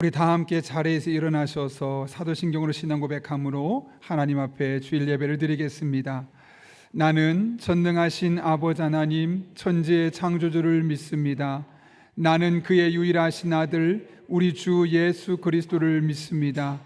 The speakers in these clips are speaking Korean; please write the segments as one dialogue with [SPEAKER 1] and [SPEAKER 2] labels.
[SPEAKER 1] 우리 다 함께 자리에서 일어나셔서 사도신경으로 신앙 고백함으로 하나님 앞에 주일 예배를 드리겠습니다. 나는 전능하신 아버지 하나님 천지의 창조주를 믿습니다. 나는 그의 유일하신 아들 우리 주 예수 그리스도를 믿습니다.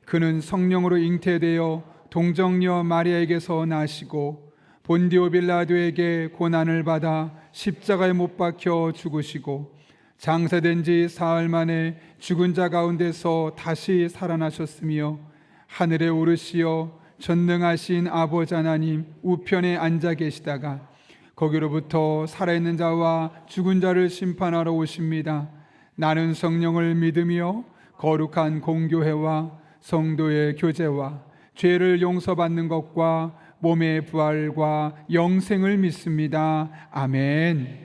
[SPEAKER 1] 그는 성령으로 잉태되어 동정녀 마리아에게서 나시고 본디오 빌라도에게 고난을 받아 십자가에 못 박혀 죽으시고 장사된 지 사흘 만에 죽은 자 가운데서 다시 살아나셨으며 하늘에 오르시어 전능하신 아버지 하나님 우편에 앉아 계시다가 거기로부터 살아있는 자와 죽은 자를 심판하러 오십니다. 나는 성령을 믿으며 거룩한 공교회와 성도의 교제와 죄를 용서받는 것과 몸의 부활과 영생을 믿습니다. 아멘.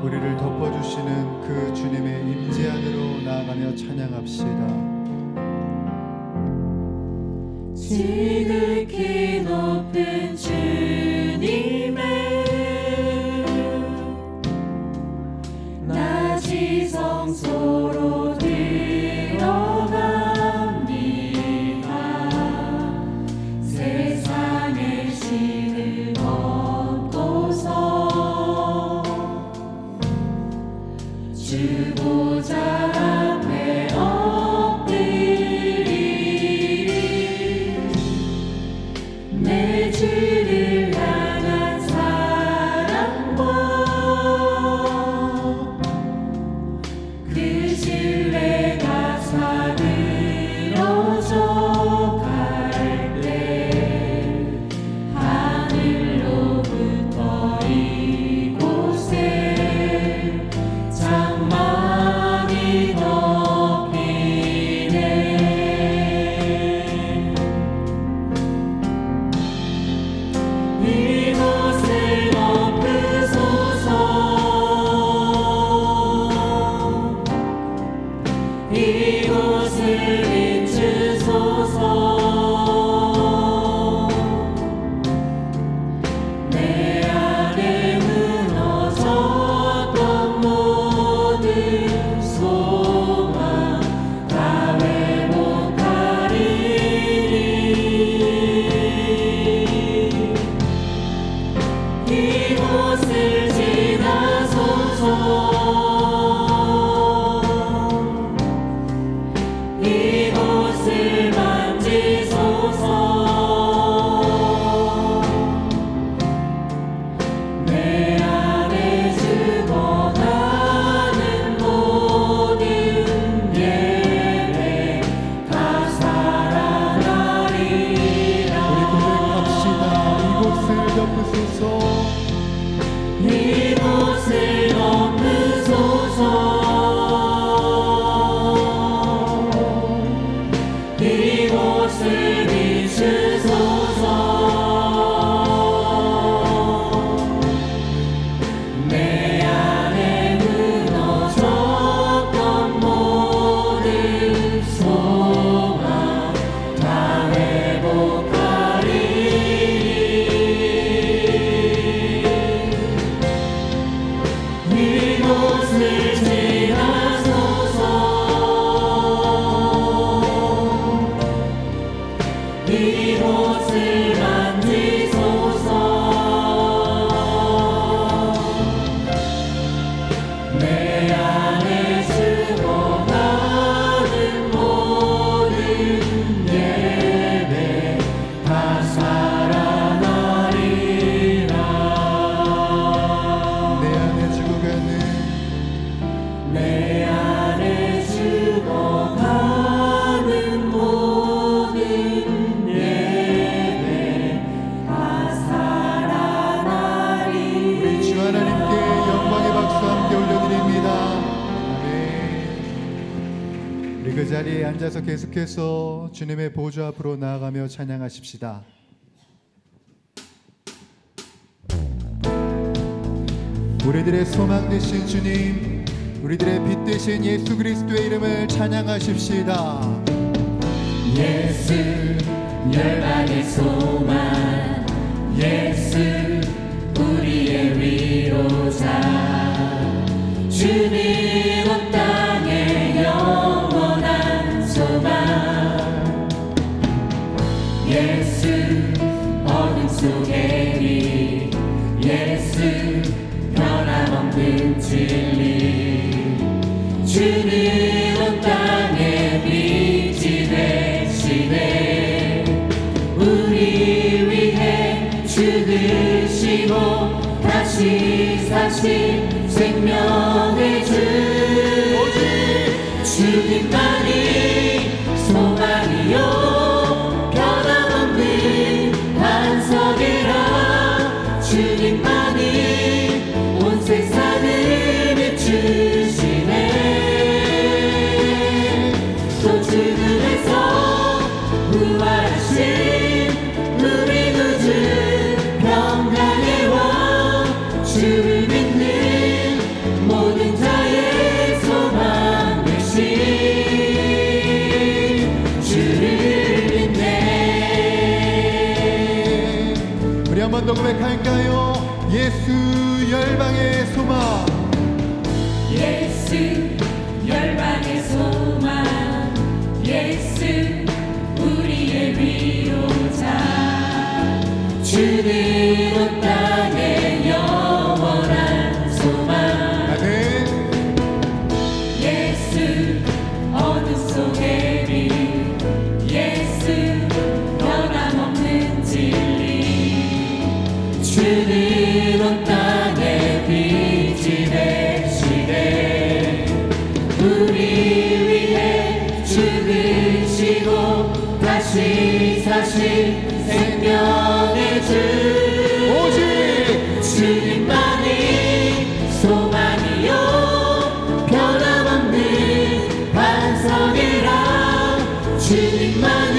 [SPEAKER 2] 우리를 덮어주시는 그 주님의 임재 안으로 나아가며 찬양합시다.
[SPEAKER 3] 지극히 높은 주님의 낮이 성소로 들어갑니다. 세상의 신을 벗고서 주보좌 앞에 엎드리리. 내 주를 향한 사랑과 그 신뢰가 사그러져 갈 때 하늘로부터 이곳에 장막이 덮이네. 이곳을 덮으소서. 이곳을 비추소서. 내 안에 무너졌던 모든 소망 다 회복하리니. 이곳을 지나소서. 이곳을 만지소서. 내 안에 죽어가는 모든 예배 다 살아나리라.
[SPEAKER 2] 우리 고백합시다. 이곳을 덮으소서.
[SPEAKER 3] 이곳을 덮으소서. 이곳을 비추소서. 내 안에 무너졌던 모든 소망 다 회복하리니.
[SPEAKER 2] 자리에 앉아서 계속해서 주님의 보좌 앞으로 나아가며 찬양하십시다. 우리들의 소망 되신 주님, 우리들의 빛 되신 예수 그리스도의 이름을 찬양하십시다.
[SPEAKER 3] 예수 열방의 소망 예수 우리의 위로자 주님 온 땅의 영원한 소망 예수 어둠 속의 빛 예수 변함없는 진리 주님 온 땅의 빛이 되시네 우리 위해 죽으시고 다시 사신 생명의 주 주님만이 소망이요 변함없는 반석이라 주님만이 온 세상을 비추시네 또 죽음에서 부활하신 우리 구주 평강의 왕 주를 믿는 모든 자의 소망 되신 주를 믿네
[SPEAKER 2] 우리 한 번 더 고백할까요? 예수 열방의 소망
[SPEAKER 3] 예수 열방의 소망 예수 우리의 위로자 주는 온 땅의 영원한 소망
[SPEAKER 2] 나는
[SPEAKER 3] 예수 어둠 속의 빛 예수 변함없는 진리 주는 온 땅의 빛이 되시네 우리 위해 죽으시고 다시 사신 생명의 주
[SPEAKER 2] 오직
[SPEAKER 3] 주님만이 소망이요 변함없는 반석이라 주님만이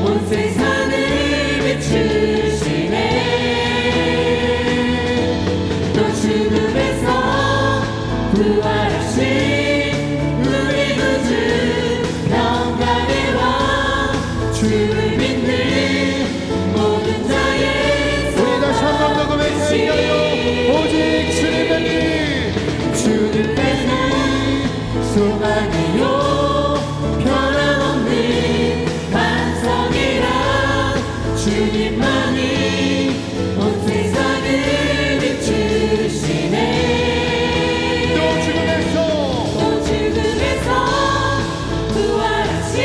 [SPEAKER 3] 온 세상을 비추시네 또 죽음에서 부활하신 우리 구주 평강의 왕 주를 믿는 모든 자의
[SPEAKER 2] 우리 다시 한 번 더 고백할까요? 오직 주님만이
[SPEAKER 3] 주님만이 소망이요 변함없는 반석이라 주님만이 온 세상을 비추시네
[SPEAKER 2] 또 죽음에서
[SPEAKER 3] 또 죽음에서 부활하신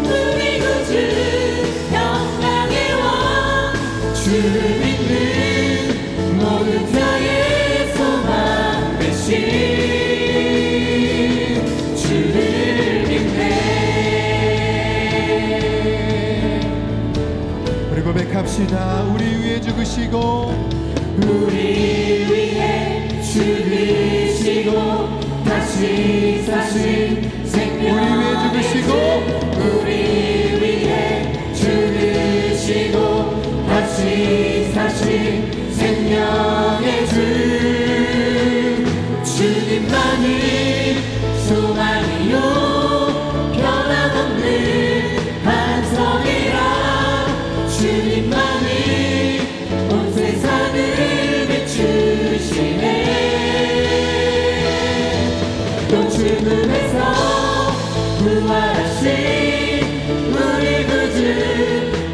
[SPEAKER 3] 우리 구주 평강의 왕 주를 믿는 모든 자의 소망 되신 주를 믿네
[SPEAKER 2] 우리 고백합시다. 우리 위해 죽으시고
[SPEAKER 3] 우리 위해 죽으시고 다시 사신 생명의
[SPEAKER 2] 죽으시고
[SPEAKER 3] 우리 위해 죽으시고 다시 사신 생명의 주 주님만이 소망이요 변함없는 반석이라 주님만이 온 세상을 비추시네 또 죽음에서 부활하신 우리 구주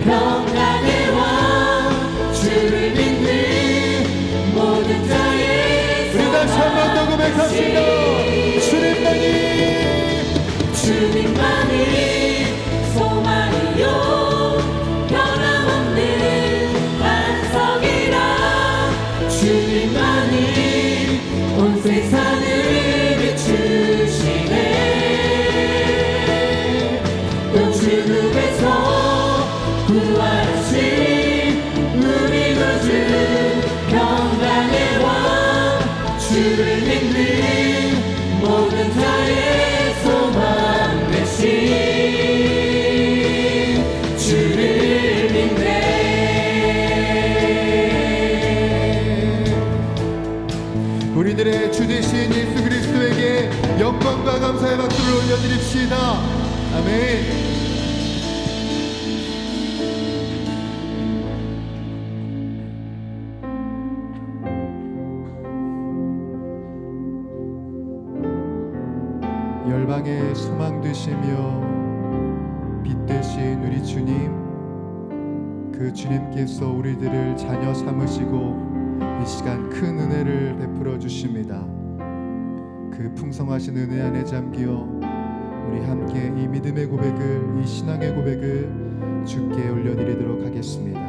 [SPEAKER 3] 평강의 왕 주를 믿는 모든 자의
[SPEAKER 2] 우리 다시 한 번 더 고백합시다.
[SPEAKER 3] 주님만이 소망이요 변함없는 반석이라 주님만이 온 세상을 비추시네 또 죽음에서 부활하신 우리 구주 평강의 왕 주를 믿는 모든 자의 소망
[SPEAKER 2] 되신 예수 그리스도에게 영광과 감사의 박수를 올려드립시다. 아멘. 열방의 소망 되시며 빛 되신 우리 주님, 그 주님께서 우리들을 자녀 삼으시고 이 시간 큰 은혜를 베풀어 주십니다. 그 풍성하신 은혜 안에 잠기어 우리 함께 이 믿음의 고백을, 이 신앙의 고백을 주께 올려드리도록 하겠습니다.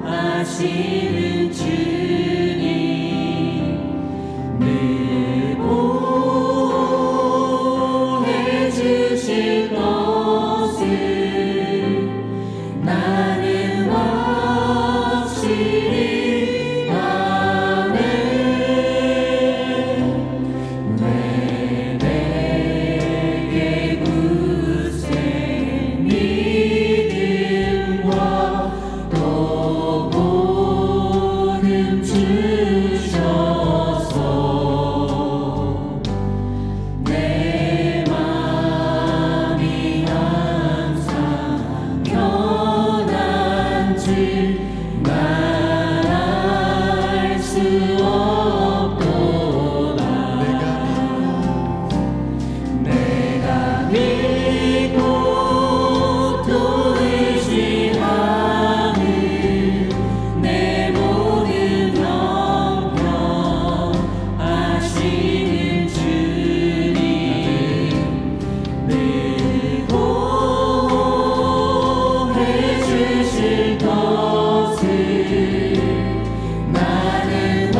[SPEAKER 3] 하시는 주님 늘 보호해 주실 것을 나는 확실히 아네. 왜 내게 굳센 믿음과 또 복음 주셔서 내 맘이 항상 편한지 말할 수 없도다. 내가 믿고 또 의지하는 내 모든 형편하시는 주님 늘 보호해 주실 것을 나는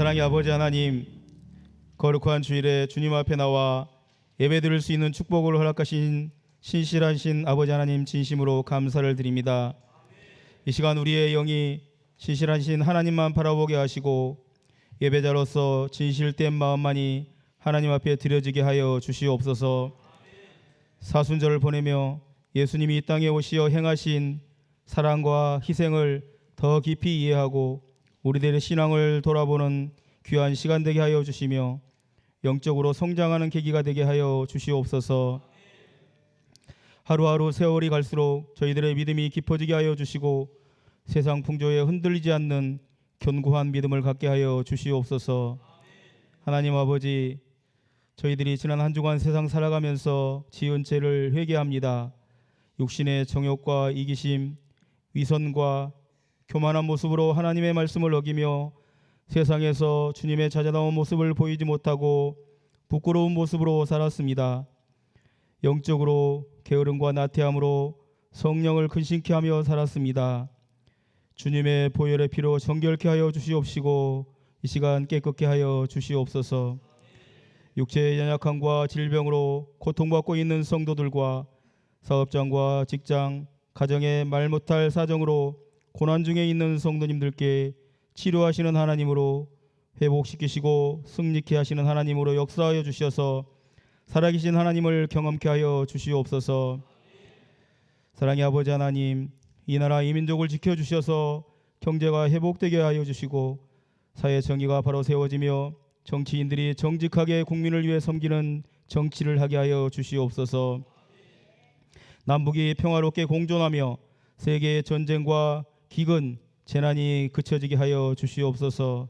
[SPEAKER 4] 사랑의 아버지 하나님, 거룩한 주일에 주님 앞에 나와 예배드릴 수 있는 축복을 허락하신 신실하신 아버지 하나님 진심으로 감사를 드립니다. 이 시간 우리의 영이 신실하신 하나님만 바라보게 하시고 예배자로서 진실된 마음만이 하나님 앞에 드려지게 하여 주시옵소서. 사순절을 보내며 예수님이 이 땅에 오시어 행하신 사랑과 희생을 더 깊이 이해하고 우리들의 신앙을 돌아보는 귀한 시간 되게 하여 주시며 영적으로 성장하는 계기가 되게 하여 주시옵소서. 하루하루 세월이 갈수록 저희들의 믿음이 깊어지게 하여 주시고 세상 풍조에 흔들리지 않는 견고한 믿음을 갖게 하여 주시옵소서. 하나님 아버지, 저희들이 지난 한 주간 세상 살아가면서 지은 죄를 회개합니다. 육신의 정욕과 이기심, 위선과 교만한 모습으로 하나님의 말씀을 어기며 세상에서 주님의 찾아나온 모습을 보이지 못하고 부끄러운 모습으로 살았습니다. 영적으로 게으름과 나태함으로 성령을 근심케 하며 살았습니다. 주님의 보혈의 피로 정결케 하여 주시옵시고 이 시간 깨끗게 하여 주시옵소서. 육체의 연약함과 질병으로 고통받고 있는 성도들과 사업장과 직장, 가정의 말 못할 사정으로 고난 중에 있는 성도님들께 치료하시는 하나님으로 회복시키시고 승리케 하시는 하나님으로 역사하여 주셔서 살아계신 하나님을 경험케 하여 주시옵소서. 사랑의 아버지 하나님, 이 나라 이 민족을 지켜주셔서 경제가 회복되게 하여 주시고 사회 정의가 바로 세워지며 정치인들이 정직하게 국민을 위해 섬기는 정치를 하게 하여 주시옵소서. 남북이 평화롭게 공존하며 세계의 전쟁과 기근, 재난이 그쳐지게 하여 주시옵소서.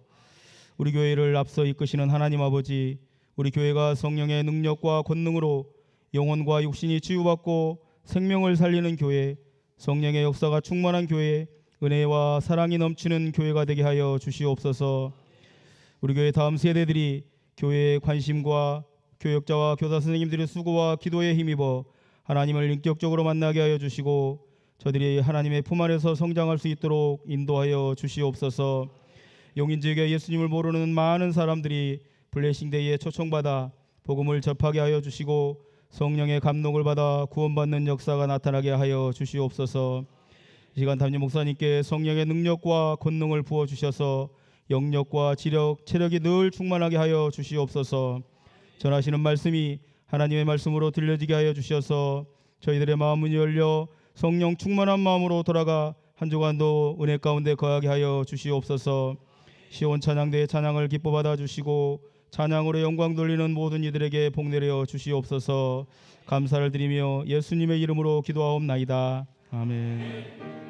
[SPEAKER 4] 우리 교회를 앞서 이끄시는 하나님 아버지, 우리 교회가 성령의 능력과 권능으로 영혼과 육신이 치유받고 생명을 살리는 교회, 성령의 역사가 충만한 교회, 은혜와 사랑이 넘치는 교회가 되게 하여 주시옵소서. 우리 교회 다음 세대들이 교회의 관심과 교역자와 교사 선생님들의 수고와 기도에 힘입어 하나님을 인격적으로 만나게 하여 주시고 저들이 하나님의 품 안에서 성장할 수 있도록 인도하여 주시옵소서. 용인지역에 예수님을 모르는 많은 사람들이 블레싱데이에 초청받아 복음을 접하게 하여 주시고 성령의 감동을 받아 구원받는 역사가 나타나게 하여 주시옵소서. 이 시간 담임 목사님께 성령의 능력과 권능을 부어주셔서 영력과 지력, 체력이 늘 충만하게 하여 주시옵소서. 전하시는 말씀이 하나님의 말씀으로 들려지게 하여 주셔서 저희들의 마음문이 열려 성령 충만한 마음으로 돌아가 한 주간도 은혜 가운데 거하게 하여 주시옵소서. 시온 찬양대의 찬양을 기뻐 받아 주시고 찬양으로 영광 돌리는 모든 이들에게 복 내려 주시옵소서. 감사를 드리며 예수님의 이름으로 기도하옵나이다. 아멘.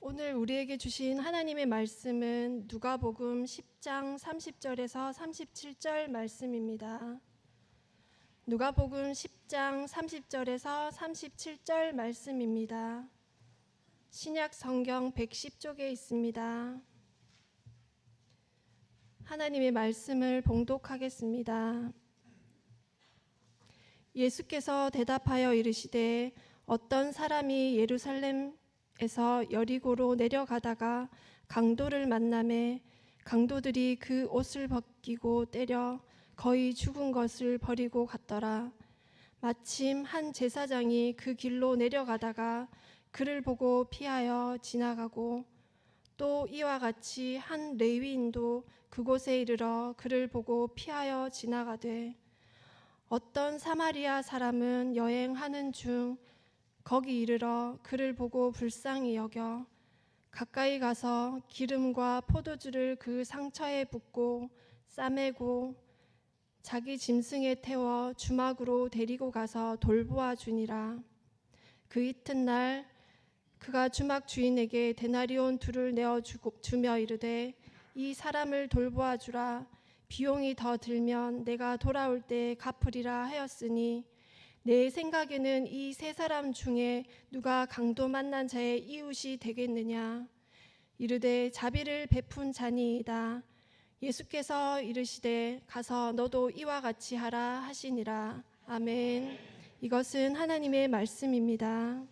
[SPEAKER 5] 오늘 우리에게 주신 하나님의 말씀은 누가복음 10장 30절에서 37절 말씀입니다. 누가복음 10장 30절에서 37절 말씀입니다. 신약 성경 110쪽에 있습니다. 하나님의 말씀을 봉독하겠습니다. 예수께서 대답하여 이르시되 어떤 사람이 예루살렘에서 여리고로 내려가다가 강도를 만나매 강도들이 그 옷을 벗기고 때려 거의 죽은 것을 버리고 갔더라. 마침 한 제사장이 그 길로 내려가다가 그를 보고 피하여 지나가고 또 이와 같이 한 레위인도 그곳에 이르러 그를 보고 피하여 지나가되 어떤 사마리아 사람은 여행하는 중 거기 이르러 그를 보고 불쌍히 여겨 가까이 가서 기름과 포도주를 그 상처에 붓고 싸매고 자기 짐승에 태워 주막으로 데리고 가서 돌보아 주니라. 그 이튿날 그가 주막 주인에게 데나리온 2를 내어 주며 이르되 이 사람을 돌보아 주라. 비용이 더 들면 내가 돌아올 때 갚으리라 하였으니 내 생각에는 이 3사람 중에 누가 강도 만난 자의 이웃이 되겠느냐. 이르되 자비를 베푼 자니이다. 예수께서 이르시되 가서 너도 이와 같이 하라 하시니라. 아멘. 이것은 하나님의 말씀입니다.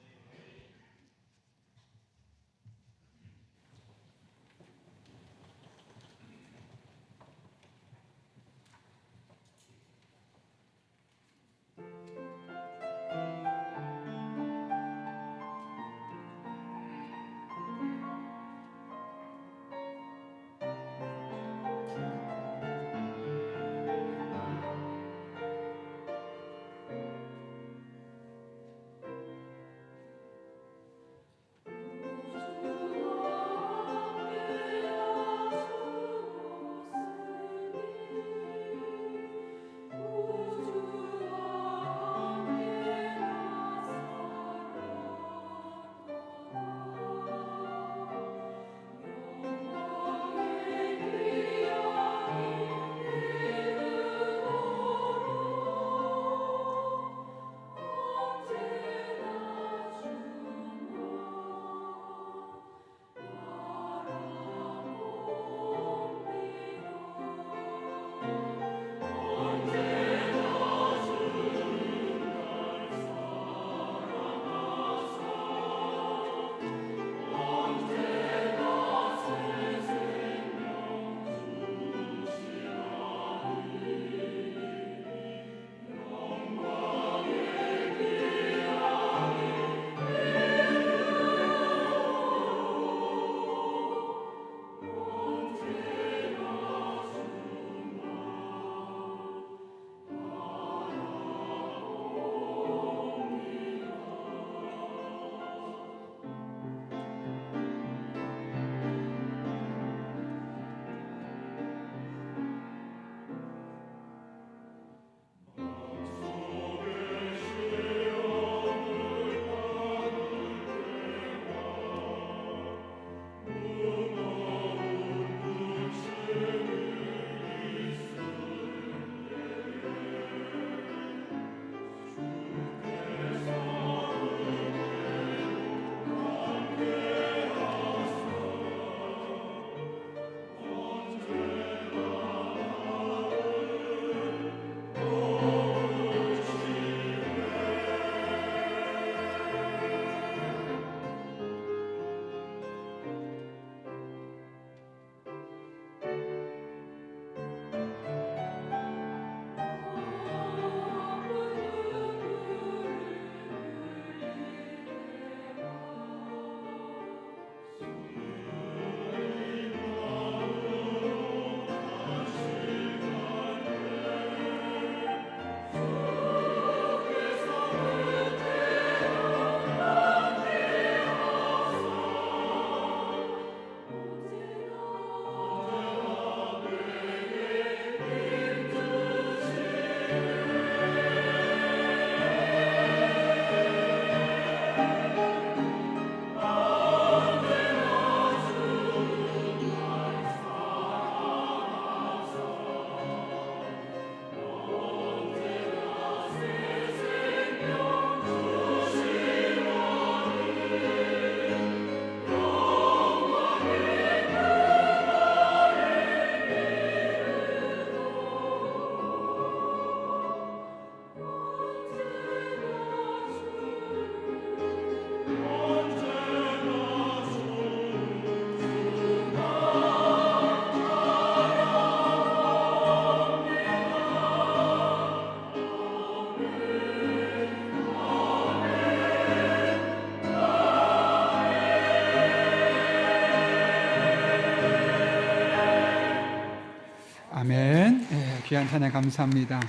[SPEAKER 1] 아멘. 네, 귀한 찬양 감사합니다.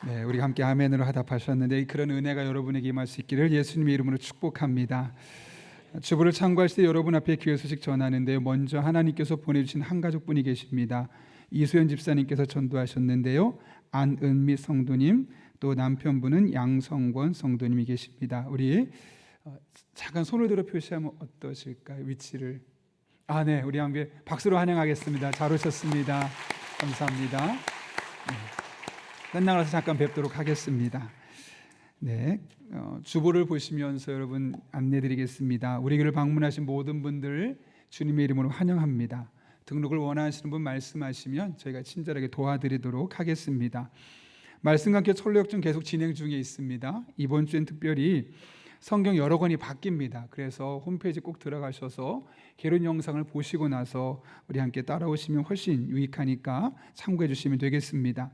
[SPEAKER 1] 네, 우리 함께 아멘으로 화답하셨는데 그런 은혜가 여러분에게 임할 수 있기를 예수님의 이름으로 축복합니다. 주부를 참고하실 때 여러분 앞에 귀의 소식 전하는데요. 먼저 하나님께서 보내주신 한 가족분이 계십니다. 이수연 집사님께서 전도하셨는데요. 안은미 성도님, 또 남편분은 양성권 성도님이 계십니다. 우리 잠깐 손을 들어 표시하면 어떠실까요? 위치를. 네, 우리 함께 박수로 환영하겠습니다. 잘 오셨습니다. 감사합니다. 끝나고 나서 잠깐 뵙도록 하겠습니다. 네, 주보를 보시면서 여러분 안내드리겠습니다. 우리 교회를 방문하신 모든 분들 주님의 이름으로 환영합니다. 등록을 원하시는 분 말씀하시면 저희가 친절하게 도와드리도록 하겠습니다. 말씀과 함께 철로역전 계속 진행 중에 있습니다. 이번 주엔 특별히 성경 여러 권이 바뀝니다. 그래서 홈페이지 꼭 들어가셔서 개론 영상을 보시고 나서 우리 함께 따라오시면 훨씬 유익하니까 참고해 주시면 되겠습니다.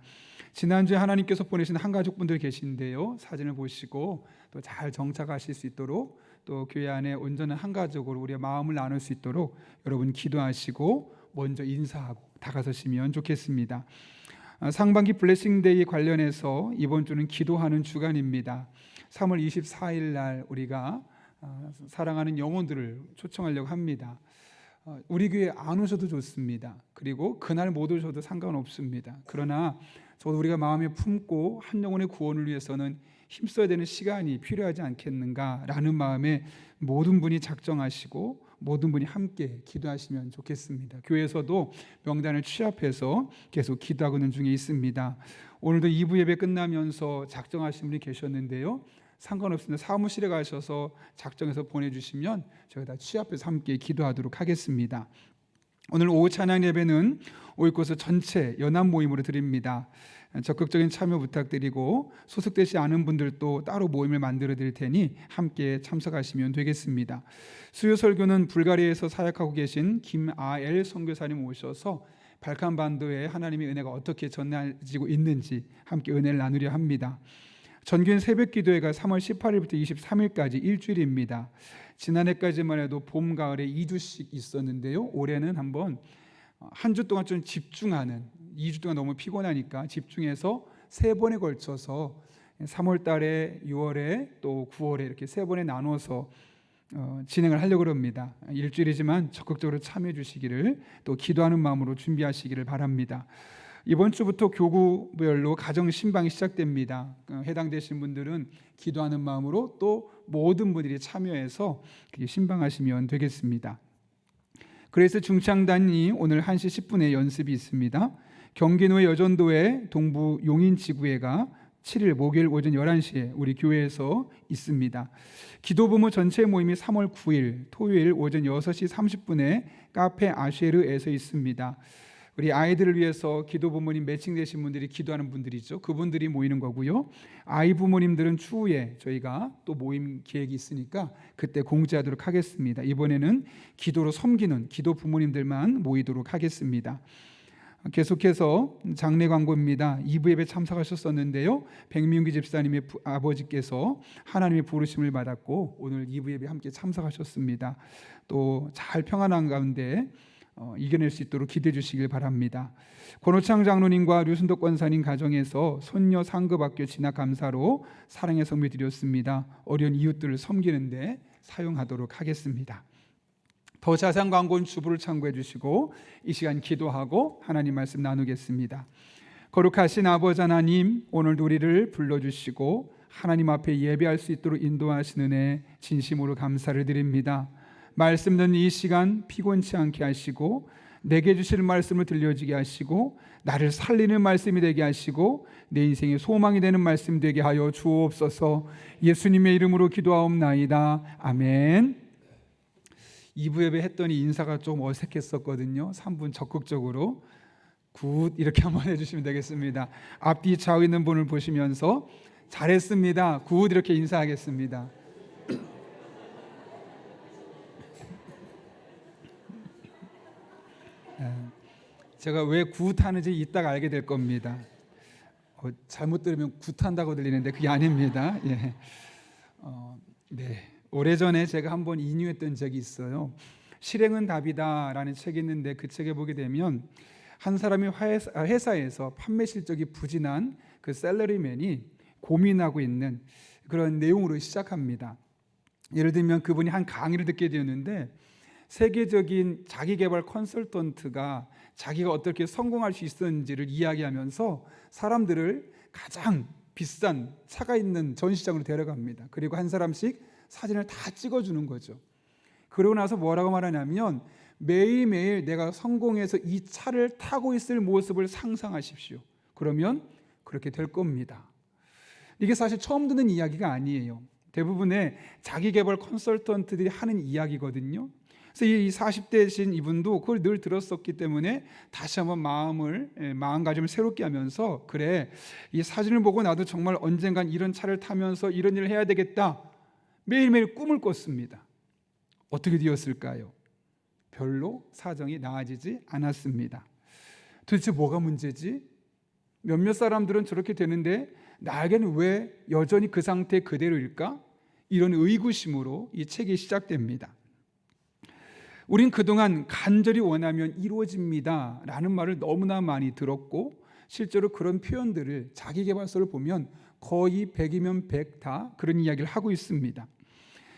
[SPEAKER 1] 지난주에 하나님께서 보내신 한가족분들 계신데요. 사진을 보시고 또 잘 정착하실 수 있도록 또 교회 안에 온전한 한가족으로 우리의 마음을 나눌 수 있도록 여러분 기도하시고 먼저 인사하고 다가서시면 좋겠습니다. 상반기 블레싱데이 관련해서 이번 주는 기도하는 주간입니다. 3월 24일 날 우리가 사랑하는 영혼들을 초청하려고 합니다. 우리 교회 안 오셔도 좋습니다. 그리고 그날 못 오셔도 상관없습니다. 그러나 저도 우리가 마음에 품고 한 영혼의 구원을 위해서는 힘써야 되는 시간이 필요하지 않겠는가라는 마음에 모든 분이 작정하시고 모든 분이 함께 기도하시면 좋겠습니다. 교회에서도 명단을 취합해서 계속 기도하고 있는 중에 있습니다. 오늘도 2부 예배 끝나면서 작정하신 분이 계셨는데요. 상관없습니다. 사무실에 가셔서 작정해서 보내주시면 저희가 다 취합해서 함께 기도하도록 하겠습니다. 오늘 오후 찬양 예배는 오이코스 전체 연합 모임으로 드립니다. 적극적인 참여 부탁드리고 소속되지 않은 분들도 따로 모임을 만들어 드릴 테니 함께 참석하시면 되겠습니다. 수요 설교는 불가리아에서 사역하고 계신 김아엘 선교사님 오셔서 발칸반도에 하나님의 은혜가 어떻게 전해지고 있는지 함께 은혜를 나누려 합니다. 전교인 새벽기도회가 3월 18일부터 23일까지 일주일입니다. 지난해까지만 해도 봄, 가을에 2주씩 있었는데요. 올해는 한번 한 주 동안 좀 집중하는, 2주 동안 너무 피곤하니까 집중해서 3번에 걸쳐서 3월 달에 6월에 또 9월에 이렇게 3번에 나눠서 진행을 하려고 합니다. 일주일이지만 적극적으로 참여해 주시기를 또 기도하는 마음으로 준비하시기를 바랍니다. 이번 주부터 교구별로 가정 신방이 시작됩니다. 해당되신 분들은 기도하는 마음으로 또 모든 분들이 참여해서 신방하시면 되겠습니다. 그래서 중창단이 오늘 1시 10분에 연습이 있습니다. 경기노회 여전도회 동부 용인지구회가 7일 목요일 오전 11시에 우리 교회에서 있습니다. 기도부모 전체 모임이 3월 9일 토요일 오전 6시 30분에 카페 아쉐르에서 있습니다. 우리 아이들을 위해서 기도 부모님 매칭되신 분들이 기도하는 분들이죠. 그분들이 모이는 거고요. 아이 부모님들은 추후에 저희가 또 모임 계획이 있으니까 그때 공지하도록 하겠습니다. 이번에는 기도로 섬기는 기도 부모님들만 모이도록 하겠습니다. 계속해서 장례 광고입니다. 2부 예배 참석하셨었는데요. 백민기 집사님의 아버지께서 하나님의 부르심을 받았고 오늘 2부 예배 함께 참석하셨습니다. 또 잘 평안한 가운데 이겨낼 수 있도록 기대해 주시길 바랍니다. 권호창 장로님과 류순덕 권사님 가정에서 손녀 상급학교 진학 감사로 사랑의 성미 드렸습니다. 어려운 이웃들을 섬기는데 사용하도록 하겠습니다. 더 자세한 광고는 주부를 참고해 주시고 이 시간 기도하고 하나님 말씀 나누겠습니다. 거룩하신 아버지 하나님, 오늘도 우리를 불러주시고 하나님 앞에 예배할 수 있도록 인도하시는 은혜 진심으로 감사를 드립니다. 말씀 듣는 이 시간 피곤치 않게 하시고 내게 주실 말씀을 들려지게 하시고 나를 살리는 말씀이 되게 하시고 내 인생의 소망이 되는 말씀 되게 하여 주옵소서. 예수님의 이름으로 기도하옵나이다. 아멘. 2부 예배 했더니 인사가 좀 어색했었거든요. 3분 적극적으로 굿 이렇게 한번 해주시면 되겠습니다. 앞뒤 좌우 있는 분을 보시면서 잘했습니다. 굿 이렇게 인사하겠습니다. 제가 왜 굿하는지 이따가 알게 될 겁니다. 잘못 들으면 굿한다고 들리는데 그게 아닙니다. 예. 네. 오래전에 제가 한번 인유했던 적이 있어요. 실행은 답이다라는 책이 있는데 그 책에 보게 되면 한 사람이 회사에서 판매 실적이 부진한 그 셀러리맨이 고민하고 있는 그런 내용으로 시작합니다. 예를 들면 그분이 한 강의를 듣게 되었는데 세계적인 자기개발 컨설턴트가 자기가 어떻게 성공할 수 있었는지를 이야기하면서 사람들을 가장 비싼 차가 있는 전시장으로 데려갑니다. 그리고 한 사람씩 사진을 다 찍어주는 거죠. 그러고 나서 뭐라고 말하냐면 매일매일 내가 성공해서 이 차를 타고 있을 모습을 상상하십시오. 그러면 그렇게 될 겁니다. 이게 사실 처음 듣는 이야기가 아니에요. 대부분의 자기개발 컨설턴트들이 하는 이야기거든요. 그래서 이 40대신 이분도 그걸 늘 들었었기 때문에 다시 한번 마음가짐을 새롭게 하면서 그래, 이 사진을 보고 나도 정말 언젠간 이런 차를 타면서 이런 일을 해야 되겠다. 매일매일 꿈을 꿨습니다. 어떻게 되었을까요? 별로 사정이 나아지지 않았습니다. 도대체 뭐가 문제지? 몇몇 사람들은 저렇게 되는데 나에게는 왜 여전히 그 상태 그대로일까? 이런 의구심으로 이 책이 시작됩니다. 우린 그동안 간절히 원하면 이루어집니다 라는 말을 너무나 많이 들었고 실제로 그런 표현들을 자기계발서를 보면 거의 100이면 100 다 그런 이야기를 하고 있습니다.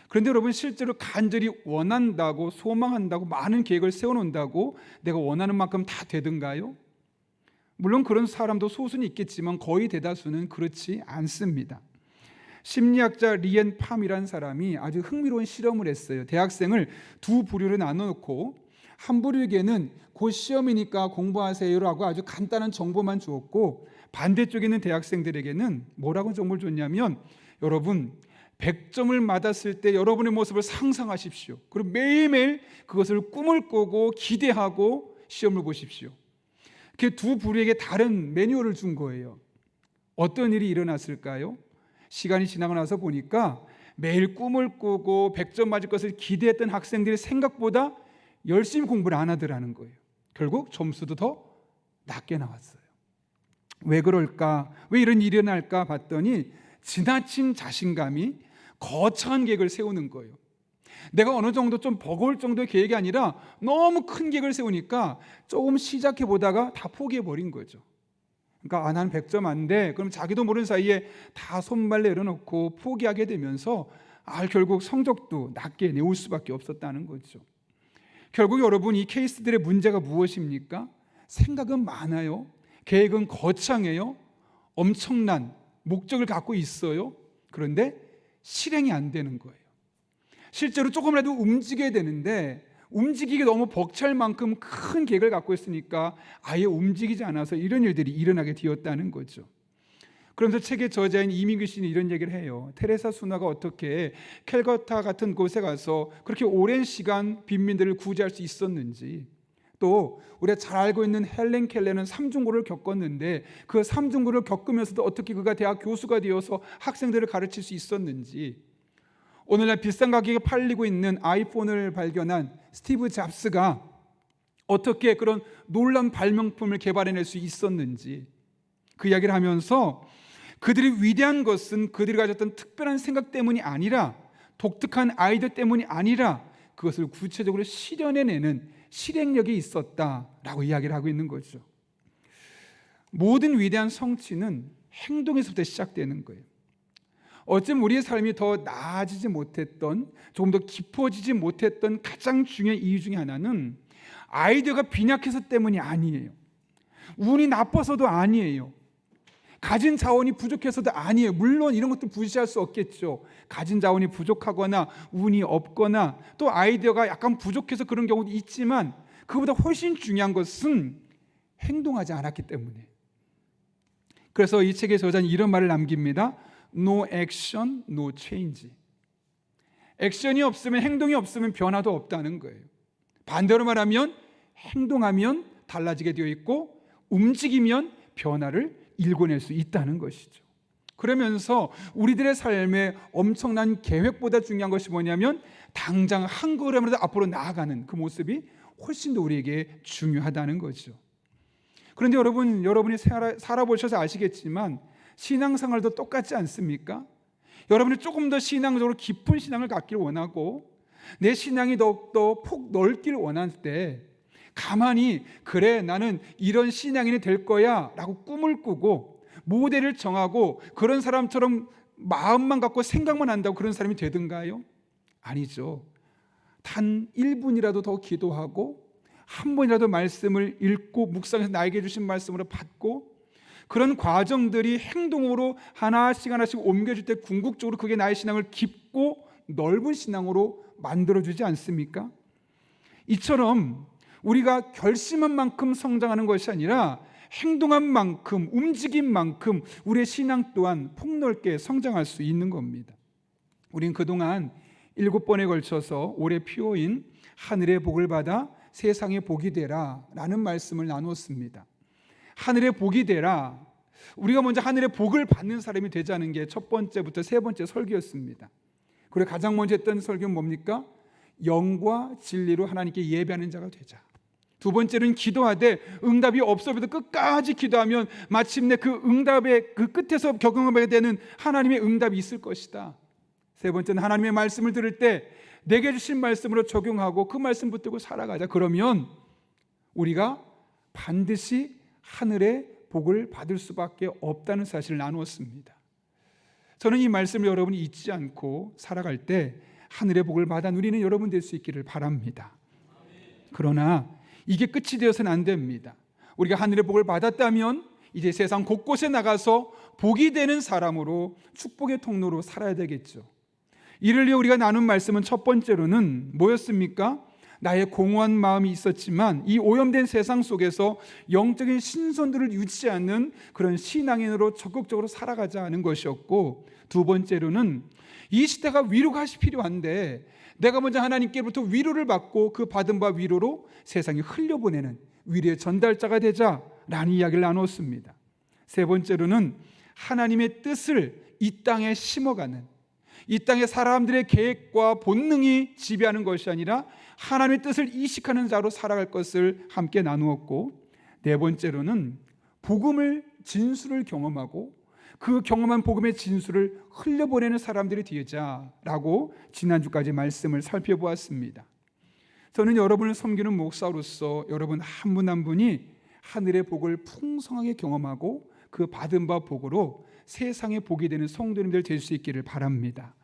[SPEAKER 1] 그런데 여러분, 실제로 간절히 원한다고 소망한다고 많은 계획을 세워놓는다고 내가 원하는 만큼 다 되던가요? 물론 그런 사람도 소수는 있겠지만 거의 대다수는 그렇지 않습니다. 심리학자 리엔 팜이라는 사람이 아주 흥미로운 실험을 했어요. 대학생을 두 부류로 나눠놓고 한 부류에게는 곧 시험이니까 공부하세요라고 아주 간단한 정보만 주었고 반대쪽에 있는 대학생들에게는 뭐라고 정보를 줬냐면 여러분 100점을 맞았을 때 여러분의 모습을 상상하십시오. 그리고 매일매일 그것을 꿈을 꾸고 기대하고 시험을 보십시오. 그 두 부류에게 다른 매뉴얼을 준 거예요. 어떤 일이 일어났을까요? 시간이 지나고 나서 보니까 매일 꿈을 꾸고 100점 맞을 것을 기대했던 학생들이 생각보다 열심히 공부를 안 하더라는 거예요. 결국 점수도 더 낮게 나왔어요. 왜 그럴까? 왜 이런 일이 일어날까 봤더니 지나친 자신감이 거창한 계획을 세우는 거예요. 내가 어느 정도 좀 버거울 정도의 계획이 아니라 너무 큰 계획을 세우니까 조금 시작해 보다가 다 포기해 버린 거죠. 그러니까 난 100점 안 돼. 그럼 자기도 모르는 사이에 다 손발 내려놓고 포기하게 되면서 결국 성적도 낮게 내올 수밖에 없었다는 거죠. 결국 여러분, 이 케이스들의 문제가 무엇입니까? 생각은 많아요. 계획은 거창해요. 엄청난 목적을 갖고 있어요. 그런데 실행이 안 되는 거예요. 실제로 조금이라도 움직여야 되는데 움직이기 너무 벅찰 만큼 큰 계획을 갖고 있으니까 아예 움직이지 않아서 이런 일들이 일어나게 되었다는 거죠. 그러면서 책의 저자인 이민규 씨는 이런 얘기를 해요. 테레사 순화가 어떻게 캘커타 같은 곳에 가서 그렇게 오랜 시간 빈민들을 구제할 수 있었는지, 또 우리가 잘 알고 있는 헬렌 켈러는 삼중고를 겪었는데 그 삼중고를 겪으면서도 어떻게 그가 대학 교수가 되어서 학생들을 가르칠 수 있었는지, 오늘날 비싼 가격에 팔리고 있는 아이폰을 발견한 스티브 잡스가 어떻게 그런 놀라운 발명품을 개발해낼 수 있었는지 그 이야기를 하면서 그들이 위대한 것은 그들이 가졌던 특별한 생각 때문이 아니라 독특한 아이디어 때문이 아니라 그것을 구체적으로 실현해내는 실행력이 있었다라고 이야기를 하고 있는 거죠. 모든 위대한 성취는 행동에서부터 시작되는 거예요. 어쩌면 우리의 삶이 더 나아지지 못했던, 조금 더 깊어지지 못했던 가장 중요한 이유 중에 하나는 아이디어가 빈약해서 때문이 아니에요. 운이 나빠서도 아니에요. 가진 자원이 부족해서도 아니에요. 물론 이런 것도 무시할 수 없겠죠. 가진 자원이 부족하거나 운이 없거나 또 아이디어가 약간 부족해서 그런 경우도 있지만 그보다 훨씬 중요한 것은 행동하지 않았기 때문에. 그래서 이 책의 저자는 이런 말을 남깁니다. No action, no change. 액션이 없으면, 행동이 없으면 변화도 없다는 거예요. 반대로 말하면 행동하면 달라지게 되어 있고 움직이면 변화를 일궈낼 수 있다는 것이죠. 그러면서 우리들의 삶에 엄청난 계획보다 중요한 것이 뭐냐면 당장 한 걸음이라도 앞으로 나아가는 그 모습이 훨씬 더 우리에게 중요하다는 거죠. 그런데 여러분이 살아보셔서 아시겠지만 신앙생활도 똑같지 않습니까? 여러분이 조금 더 신앙적으로 깊은 신앙을 갖기를 원하고 내 신앙이 더욱더 폭 넓기를 원할 때 가만히 그래 나는 이런 신앙인이 될 거야 라고 꿈을 꾸고 모델을 정하고 그런 사람처럼 마음만 갖고 생각만 한다고 그런 사람이 되든가요? 아니죠. 단 1분이라도 더 기도하고 한 번이라도 말씀을 읽고 묵상해서 나에게 주신 말씀으로 받고 그런 과정들이 행동으로 하나씩 옮겨질 때 궁극적으로 그게 나의 신앙을 깊고 넓은 신앙으로 만들어주지 않습니까? 이처럼 우리가 결심한 만큼 성장하는 것이 아니라 행동한 만큼, 움직인 만큼 우리의 신앙 또한 폭넓게 성장할 수 있는 겁니다. 우린 그동안 7번에 걸쳐서 올해 피오인 하늘의 복을 받아 세상의 복이 되라 라는 말씀을 나누었습니다. 하늘의 복이 되라, 우리가 먼저 하늘의 복을 받는 사람이 되자는 게 첫 번째부터 세 번째 설교였습니다. 그리고 가장 먼저 했던 설교는 뭡니까? 영과 진리로 하나님께 예배하는 자가 되자. 두 번째는 기도하되 응답이 없어도 끝까지 기도하면 마침내 그 응답의 그 끝에서 경험하게 되는 하나님의 응답이 있을 것이다. 세 번째는 하나님의 말씀을 들을 때 내게 주신 말씀으로 적용하고 그 말씀 붙들고 살아가자. 그러면 우리가 반드시 하늘의 복을 받을 수밖에 없다는 사실을 나누었습니다. 저는 이 말씀을 여러분이 잊지 않고 살아갈 때 하늘의 복을 받아 누리는 여러분 될 수 있기를 바랍니다. 그러나 이게 끝이 되어서는 안 됩니다. 우리가 하늘의 복을 받았다면 이제 세상 곳곳에 나가서 복이 되는 사람으로 축복의 통로로 살아야 되겠죠. 이를 위해 우리가 나눈 말씀은 첫 번째로는 뭐였습니까? 나의 공허한 마음이 있었지만 이 오염된 세상 속에서 영적인 신선도를 유지하는 그런 신앙인으로 적극적으로 살아가자는 것이었고, 두 번째로는 이 시대가 위로가 필요한데 내가 먼저 하나님께로부터 위로를 받고 그 받은 바 위로로 세상에 흘려보내는 위로의 전달자가 되자라는 이야기를 나누었습니다. 세 번째로는 하나님의 뜻을 이 땅에 심어가는, 이 땅의 사람들의 계획과 본능이 지배하는 것이 아니라 하나님의 뜻을 이식하는 자로 살아갈 것을 함께 나누었고, 네 번째로는 복음을 진수를 경험하고 그 경험한 복음의 진수를 흘려보내는 사람들이 되자라고 지난주까지 말씀을 살펴보았습니다. 저는 여러분을 섬기는 목사로서 여러분 한 분 한 분이 하늘의 복을 풍성하게 경험하고 그 받은 바 복으로 세상의 복이 되는 성도님들 될 수 있기를 바랍니다.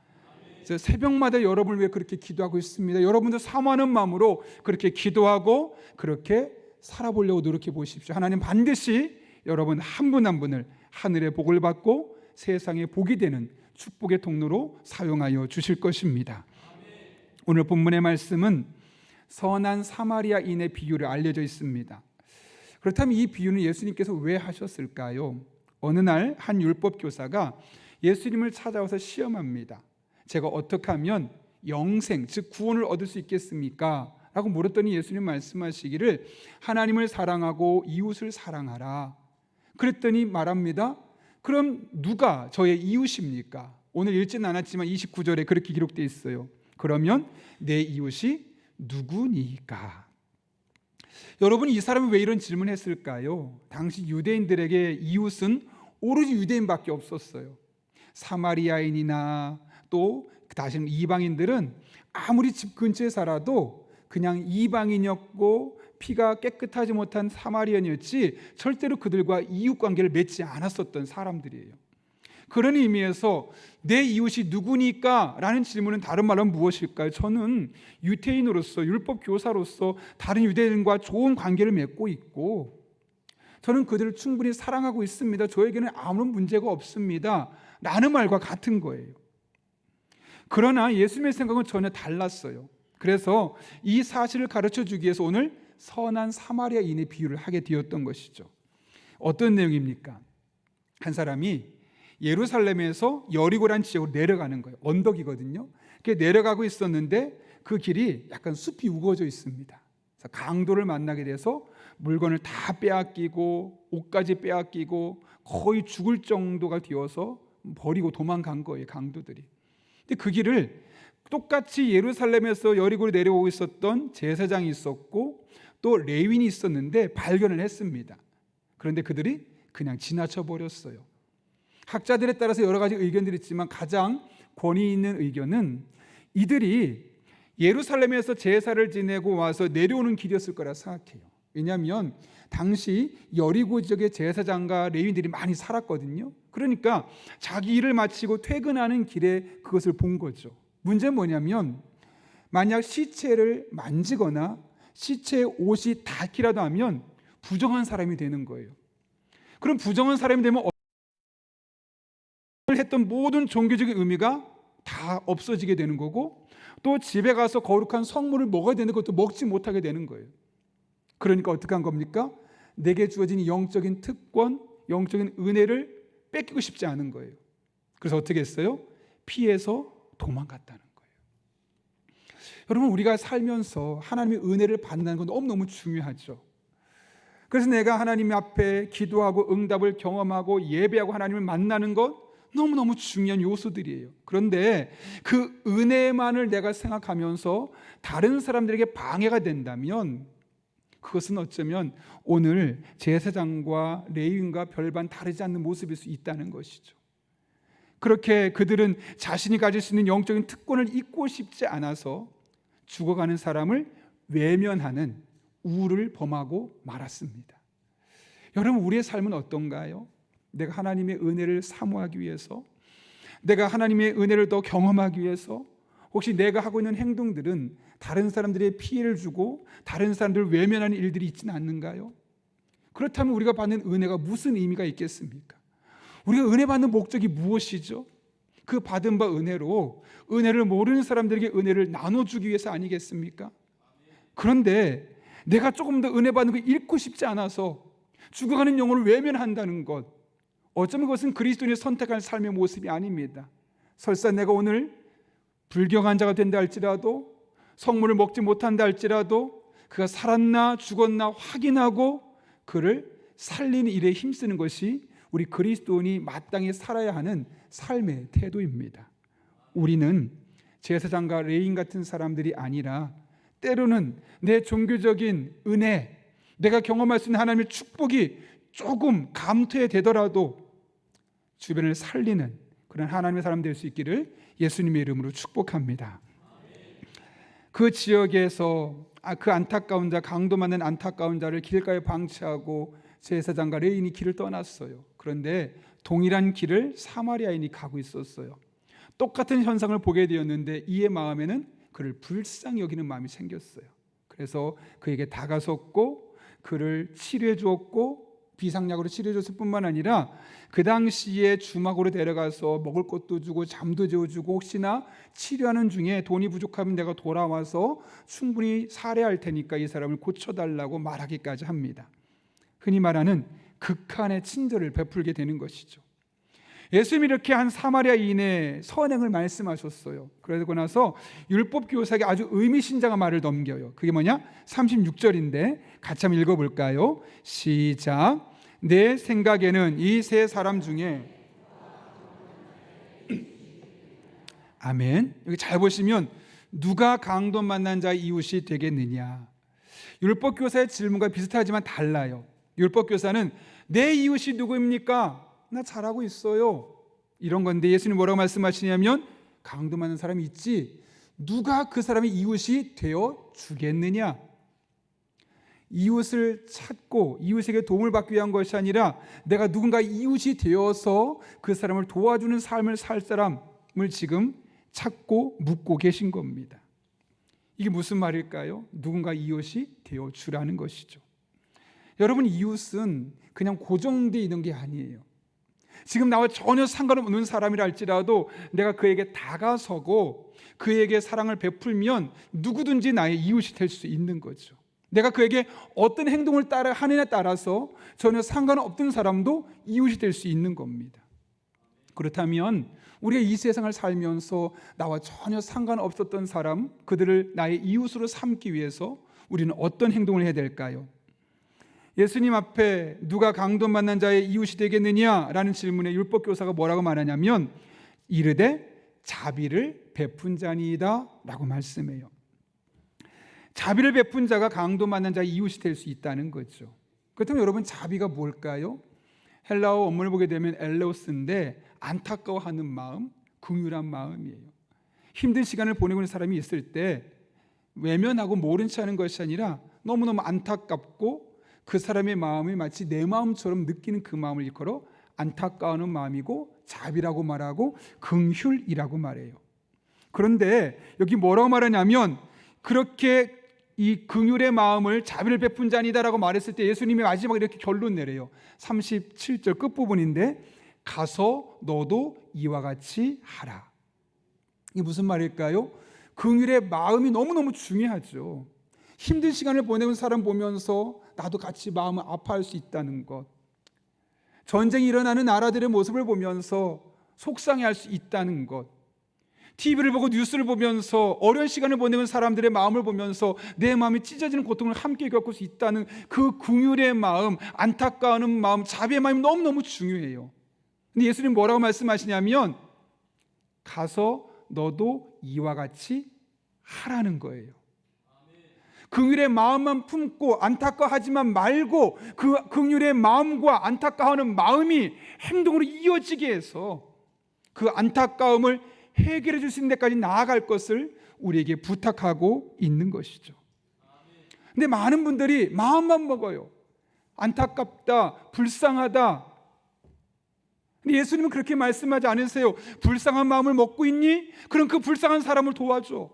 [SPEAKER 1] 그래서 새벽마다 여러분을 위해 그렇게 기도하고 있습니다. 여러분도 사모하는 마음으로 그렇게 기도하고 그렇게 살아보려고 노력해 보십시오. 하나님 반드시 여러분 한 분 한 분을 하늘의 복을 받고 세상의 복이 되는 축복의 통로로 사용하여 주실 것입니다. 오늘 본문의 말씀은 선한 사마리아인의 비유를 알려져 있습니다. 그렇다면 이 비유는 예수님께서 왜 하셨을까요? 어느 날 한 율법 교사가 예수님을 찾아와서 시험합니다. 제가 어떻게 하면 영생, 즉 구원을 얻을 수 있겠습니까? 라고 물었더니 예수님 말씀하시기를 하나님을 사랑하고 이웃을 사랑하라. 그랬더니 말합니다. 그럼 누가 저의 이웃입니까? 오늘 읽지는 않았지만 29절에 그렇게 기록되어 있어요. 그러면 내 이웃이 누구니까? 여러분, 이 사람이 왜 이런 질문을 했을까요? 당시 유대인들에게 이웃은 오로지 유대인밖에 없었어요. 사마리아인이나 또 다시는 이방인들은 아무리 집 근처에 살아도 그냥 이방인이었고 피가 깨끗하지 못한 사마리아인이었지 절대로 그들과 이웃 관계를 맺지 않았었던 사람들이에요. 그런 의미에서 내 이웃이 누구니까? 라는 질문은 다른 말로 무엇일까요? 저는 유태인으로서 율법 교사로서 다른 유대인과 좋은 관계를 맺고 있고 저는 그들을 충분히 사랑하고 있습니다. 저에게는 아무런 문제가 없습니다. 라는 말과 같은 거예요. 그러나 예수님의 생각은 전혀 달랐어요. 그래서 이 사실을 가르쳐 주기 위해서 오늘 선한 사마리아인의 비유를 하게 되었던 것이죠. 어떤 내용입니까? 한 사람이 예루살렘에서 여리고라는 지역으로 내려가는 거예요. 언덕이거든요. 내려가고 있었는데 그 길이 약간 숲이 우거져 있습니다. 그래서 강도를 만나게 돼서 물건을 다 빼앗기고 옷까지 빼앗기고 거의 죽을 정도가 되어서 버리고 도망간 거예요, 강도들이. 근데 그 길을 똑같이 예루살렘에서 여리고로 내려오고 있었던 제사장이 있었고 또 레위인이 있었는데 발견을 했습니다. 그런데 그들이 그냥 지나쳐 버렸어요. 학자들에 따라서 여러 가지 의견들이 있지만 가장 권위 있는 의견은 이들이 예루살렘에서 제사를 지내고 와서 내려오는 길이었을 거라 생각해요. 왜냐하면 당시 여리고 지역의 제사장과 레위인들이 많이 살았거든요. 그러니까 자기 일을 마치고 퇴근하는 길에 그것을 본 거죠. 문제는 뭐냐면 만약 시체를 만지거나 시체의 옷이 닿기라도 하면 부정한 사람이 되는 거예요. 그럼 부정한 사람이 되면 했던 모든 종교적인 의미가 다 없어지게 되는 거고, 또 집에 가서 거룩한 성물을 먹어야 되는 것도 먹지 못하게 되는 거예요. 그러니까 어떻게 한 겁니까? 내게 주어진 이 영적인 특권, 영적인 은혜를 뺏기고 싶지 않은 거예요. 그래서 어떻게 했어요? 피해서 도망갔다는 거예요. 여러분, 우리가 살면서 하나님의 은혜를 받는 건 너무너무 중요하죠. 그래서 내가 하나님 앞에 기도하고 응답을 경험하고 예배하고 하나님을 만나는 것 너무너무 중요한 요소들이에요. 그런데 그 은혜만을 내가 생각하면서 다른 사람들에게 방해가 된다면 그것은 어쩌면 오늘 제사장과 레위인과 별반 다르지 않는 모습일 수 있다는 것이죠. 그렇게 그들은 자신이 가질 수 있는 영적인 특권을 잊고 싶지 않아서 죽어가는 사람을 외면하는 우를 범하고 말았습니다. 여러분, 우리의 삶은 어떤가요? 내가 하나님의 은혜를 사모하기 위해서, 내가 하나님의 은혜를 더 경험하기 위해서 혹시 내가 하고 있는 행동들은 다른 사람들의 피해를 주고 다른 사람들을 외면하는 일들이 있지는 않는가요? 그렇다면 우리가 받는 은혜가 무슨 의미가 있겠습니까? 우리가 은혜 받는 목적이 무엇이죠? 그 받은 바 은혜로 은혜를 모르는 사람들에게 은혜를 나눠주기 위해서 아니겠습니까? 그런데 내가 조금 더 은혜 받는 걸 잃고 싶지 않아서 죽어가는 영혼을 외면한다는 것, 어쩌면 그것은 그리스도인이 선택할 삶의 모습이 아닙니다. 설사 내가 오늘 불경한 자가 된다 할지라도, 성물을 먹지 못한다 할지라도 그가 살았나 죽었나 확인하고 그를 살리는 일에 힘쓰는 것이 우리 그리스도인이 마땅히 살아야 하는 삶의 태도입니다. 우리는 제사장과 레위인 같은 사람들이 아니라 때로는 내 종교적인 은혜, 내가 경험할 수 있는 하나님의 축복이 조금 감퇴 되더라도 주변을 살리는 그런 하나님의 사람 될 수 있기를 예수님의 이름으로 축복합니다. 그 지역에서 그 안타까운 자, 강도 맞는 안타까운 자를 길가에 방치하고 제사장과 레위인이 길을 떠났어요. 그런데 동일한 길을 사마리아인이 가고 있었어요. 똑같은 현상을 보게 되었는데 이의 마음에는 그를 불쌍히 여기는 마음이 생겼어요. 그래서 그에게 다가섰고 그를 치료해 주었고, 비상약으로 치료해 줬을 뿐만 아니라 그 당시에 주막으로 데려가서 먹을 것도 주고 잠도 재워주고, 혹시나 치료하는 중에 돈이 부족하면 내가 돌아와서 충분히 살해할 테니까 이 사람을 고쳐달라고 말하기까지 합니다. 흔히 말하는 극한의 친절을 베풀게 되는 것이죠. 예수님이 이렇게 한 사마리아인의 선행을 말씀하셨어요. 그러고 나서 율법 교사에게 아주 의미심장한 말을 넘겨요. 그게 뭐냐? 36절인데 같이 한번 읽어볼까요? 시작. 내 생각에는 이 세 사람 중에 아멘. 여기 잘 보시면 누가 강도 만난 자의 이웃이 되겠느냐? 율법 교사의 질문과 비슷하지만 달라요. 율법 교사는 내 이웃이 누구입니까? 나 잘하고 있어요, 이런 건데 예수님 뭐라고 말씀하시냐면 강도 많은 사람이 있지, 누가 그 사람의 이웃이 되어 주겠느냐? 이웃을 찾고 이웃에게 도움을 받기 위한 것이 아니라 내가 누군가 이웃이 되어서 그 사람을 도와주는 삶을 살 사람을 지금 찾고 묻고 계신 겁니다. 이게 무슨 말일까요? 누군가 이웃이 되어 주라는 것이죠. 여러분, 이웃은 그냥 고정되어 있는 게 아니에요. 지금 나와 전혀 상관없는 사람이라 할지라도 내가 그에게 다가서고 그에게 사랑을 베풀면 누구든지 나의 이웃이 될 수 있는 거죠. 내가 그에게 어떤 행동을 하느냐에 따라서 전혀 상관없던 사람도 이웃이 될 수 있는 겁니다. 그렇다면 우리가 이 세상을 살면서 나와 전혀 상관없었던 사람, 그들을 나의 이웃으로 삼기 위해서 우리는 어떤 행동을 해야 될까요? 예수님 앞에 누가 강도 만난 자의 이웃이 되겠느냐라는 질문에 율법교사가 뭐라고 말하냐면 이르되 자비를 베푼 자니이다 라고 말씀해요. 자비를 베푼 자가 강도 만난 자의 이웃이 될 수 있다는 거죠. 그렇다면 여러분, 자비가 뭘까요? 헬라어 원문을 보게 되면 엘레오스인데 안타까워하는 마음, 긍휼한 마음이에요. 힘든 시간을 보내고 있는 사람이 있을 때 외면하고 모른 체 하는 것이 아니라 너무너무 안타깝고 그 사람의 마음이 마치 내 마음처럼 느끼는 그 마음을 일컬어 안타까워하는 마음이고 자비라고 말하고 긍휼이라고 말해요. 그런데 여기 뭐라고 말하냐면 그렇게 이 긍휼의 마음을 자비를 베푼 자니다라고 말했을 때 예수님이 마지막에 이렇게 결론 내려요. 37절 끝부분인데 가서 너도 이와 같이 하라. 이게 무슨 말일까요? 긍휼의 마음이 너무너무 중요하죠. 힘든 시간을 보내는 사람 보면서 나도 같이 마음을 아파할 수 있다는 것, 전쟁이 일어나는 나라들의 모습을 보면서 속상해할 수 있다는 것, TV를 보고 뉴스를 보면서 어려운 시간을 보내는 사람들의 마음을 보면서 내 마음이 찢어지는 고통을 함께 겪을 수 있다는 그 긍휼의 마음, 안타까워하는 마음, 자비의 마음이 너무너무 중요해요. 근데 예수님 뭐라고 말씀하시냐면 가서 너도 이와 같이 하라는 거예요. 긍휼의 마음만 품고 안타까워하지만 말고 그 긍휼의 마음과 안타까워하는 마음이 행동으로 이어지게 해서 그 안타까움을 해결해 줄 수 있는 데까지 나아갈 것을 우리에게 부탁하고 있는 것이죠. 근데 많은 분들이 마음만 먹어요. 안타깝다, 불쌍하다. 근데 예수님은 그렇게 말씀하지 않으세요. 불쌍한 마음을 먹고 있니? 그럼 그 불쌍한 사람을 도와줘.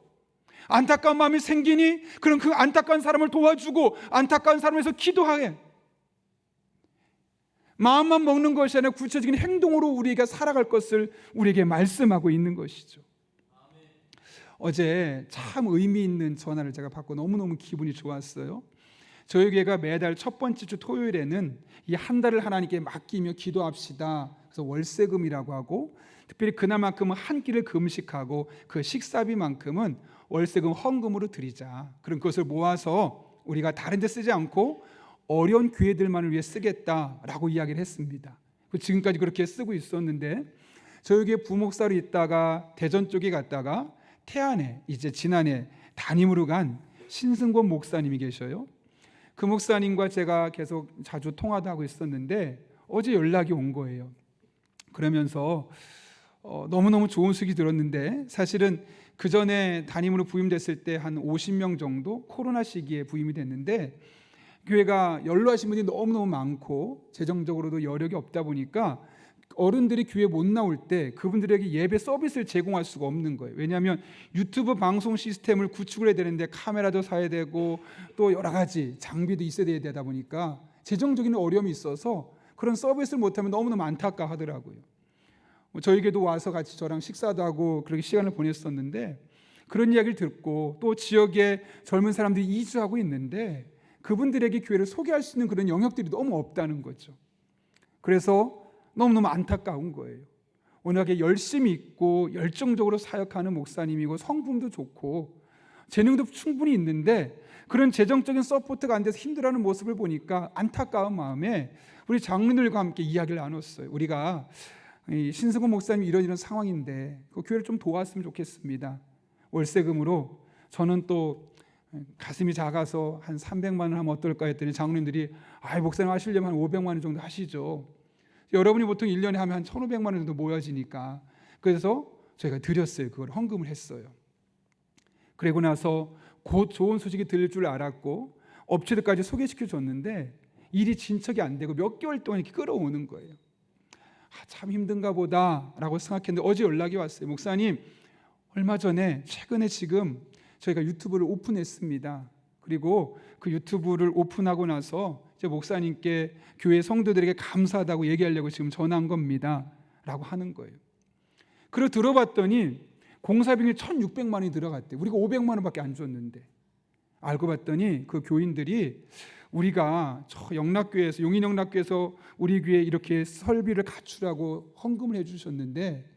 [SPEAKER 1] 안타까운 마음이 생기니? 그럼 그 안타까운 사람을 도와주고 안타까운 사람에서 기도하게. 마음만 먹는 것이 아니라 구체적인 행동으로 우리가 살아갈 것을 우리에게 말씀하고 있는 것이죠. 어제 참 의미 있는 전화를 제가 받고 너무너무 기분이 좋았어요. 저희 교회가 매달 첫 번째 주 토요일에는 이 한 달을 하나님께 맡기며 기도합시다. 그래서 월세금이라고 하고 특별히 그날만큼은 한 끼를 금식하고 그 식사비만큼은 월세금 헌금으로 드리자. 그런 것을 모아서 우리가 다른 데 쓰지 않고 어려운 교회들만을 위해 쓰겠다라고 이야기를 했습니다. 지금까지 그렇게 쓰고 있었는데 저희 교회 부목사로 있다가 대전 쪽에 갔다가 태안에 이제 지난해 담임으로 간 신승권 목사님이 계셔요. 그 목사님과 제가 계속 자주 통화도 하고 있었는데 어제 연락이 온 거예요. 그러면서 너무너무 좋은 소식이 들었는데 사실은 그 전에 담임으로 부임됐을 때 한 50명 정도 코로나 시기에 부임이 됐는데 교회가 연로하신 분이 너무너무 많고 재정적으로도 여력이 없다 보니까 어른들이 교회 못 나올 때 그분들에게 예배 서비스를 제공할 수가 없는 거예요. 왜냐하면 유튜브 방송 시스템을 구축을 해야 되는데 카메라도 사야 되고 또 여러 가지 장비도 있어야 되다 보니까 재정적인 어려움이 있어서 그런 서비스를 못하면 너무너무 안타까워하더라고요. 저에게도 와서 같이 저랑 식사도 하고 그렇게 시간을 보냈었는데 그런 이야기를 듣고 또 지역에 젊은 사람들이 이주하고 있는데 그분들에게 교회를 소개할 수 있는 그런 영역들이 너무 없다는 거죠. 그래서 너무너무 안타까운 거예요. 워낙에 열심히 있고 열정적으로 사역하는 목사님이고 성품도 좋고 재능도 충분히 있는데 그런 재정적인 서포트가 안 돼서 힘들어하는 모습을 보니까 안타까운 마음에 우리 장로들과 함께 이야기를 나눴어요. 우리가 신승훈 목사님 이런 상황인데 그 교회를 좀 도왔으면 좋겠습니다. 월세금으로 저는 또 가슴이 작아서 한 300만 원 하면 어떨까 했더니 장로님들이 목사님 하시려면 한 500만 원 정도 하시죠. 여러분이 보통 1년에 하면 한 1,500만 원 정도 모여지니까 그래서 저희가 드렸어요. 그걸 헌금을 했어요. 그리고 나서 곧 좋은 소식이 들릴 줄 알았고 업체들까지 소개시켜 줬는데 일이 진척이 안 되고 몇 개월 동안 이렇게 끌어오는 거예요. 참 힘든가 보다라고 생각했는데 어제 연락이 왔어요. 목사님 얼마 전에 최근에 지금 저희가 유튜브를 오픈했습니다. 그리고 그 유튜브를 오픈하고 나서 이제 목사님께 교회 성도들에게 감사하다고 얘기하려고 지금 전화한 겁니다 라고 하는 거예요. 그리고 들어봤더니 공사비용이 1,600만 원이 들어갔대요. 우리가 500만 원밖에 안 줬는데 알고 봤더니 그 교인들이 우리가 저 영락교회에서 용인영락교회에서 우리 교회에 이렇게 설비를 갖추라고 헌금을 해주셨는데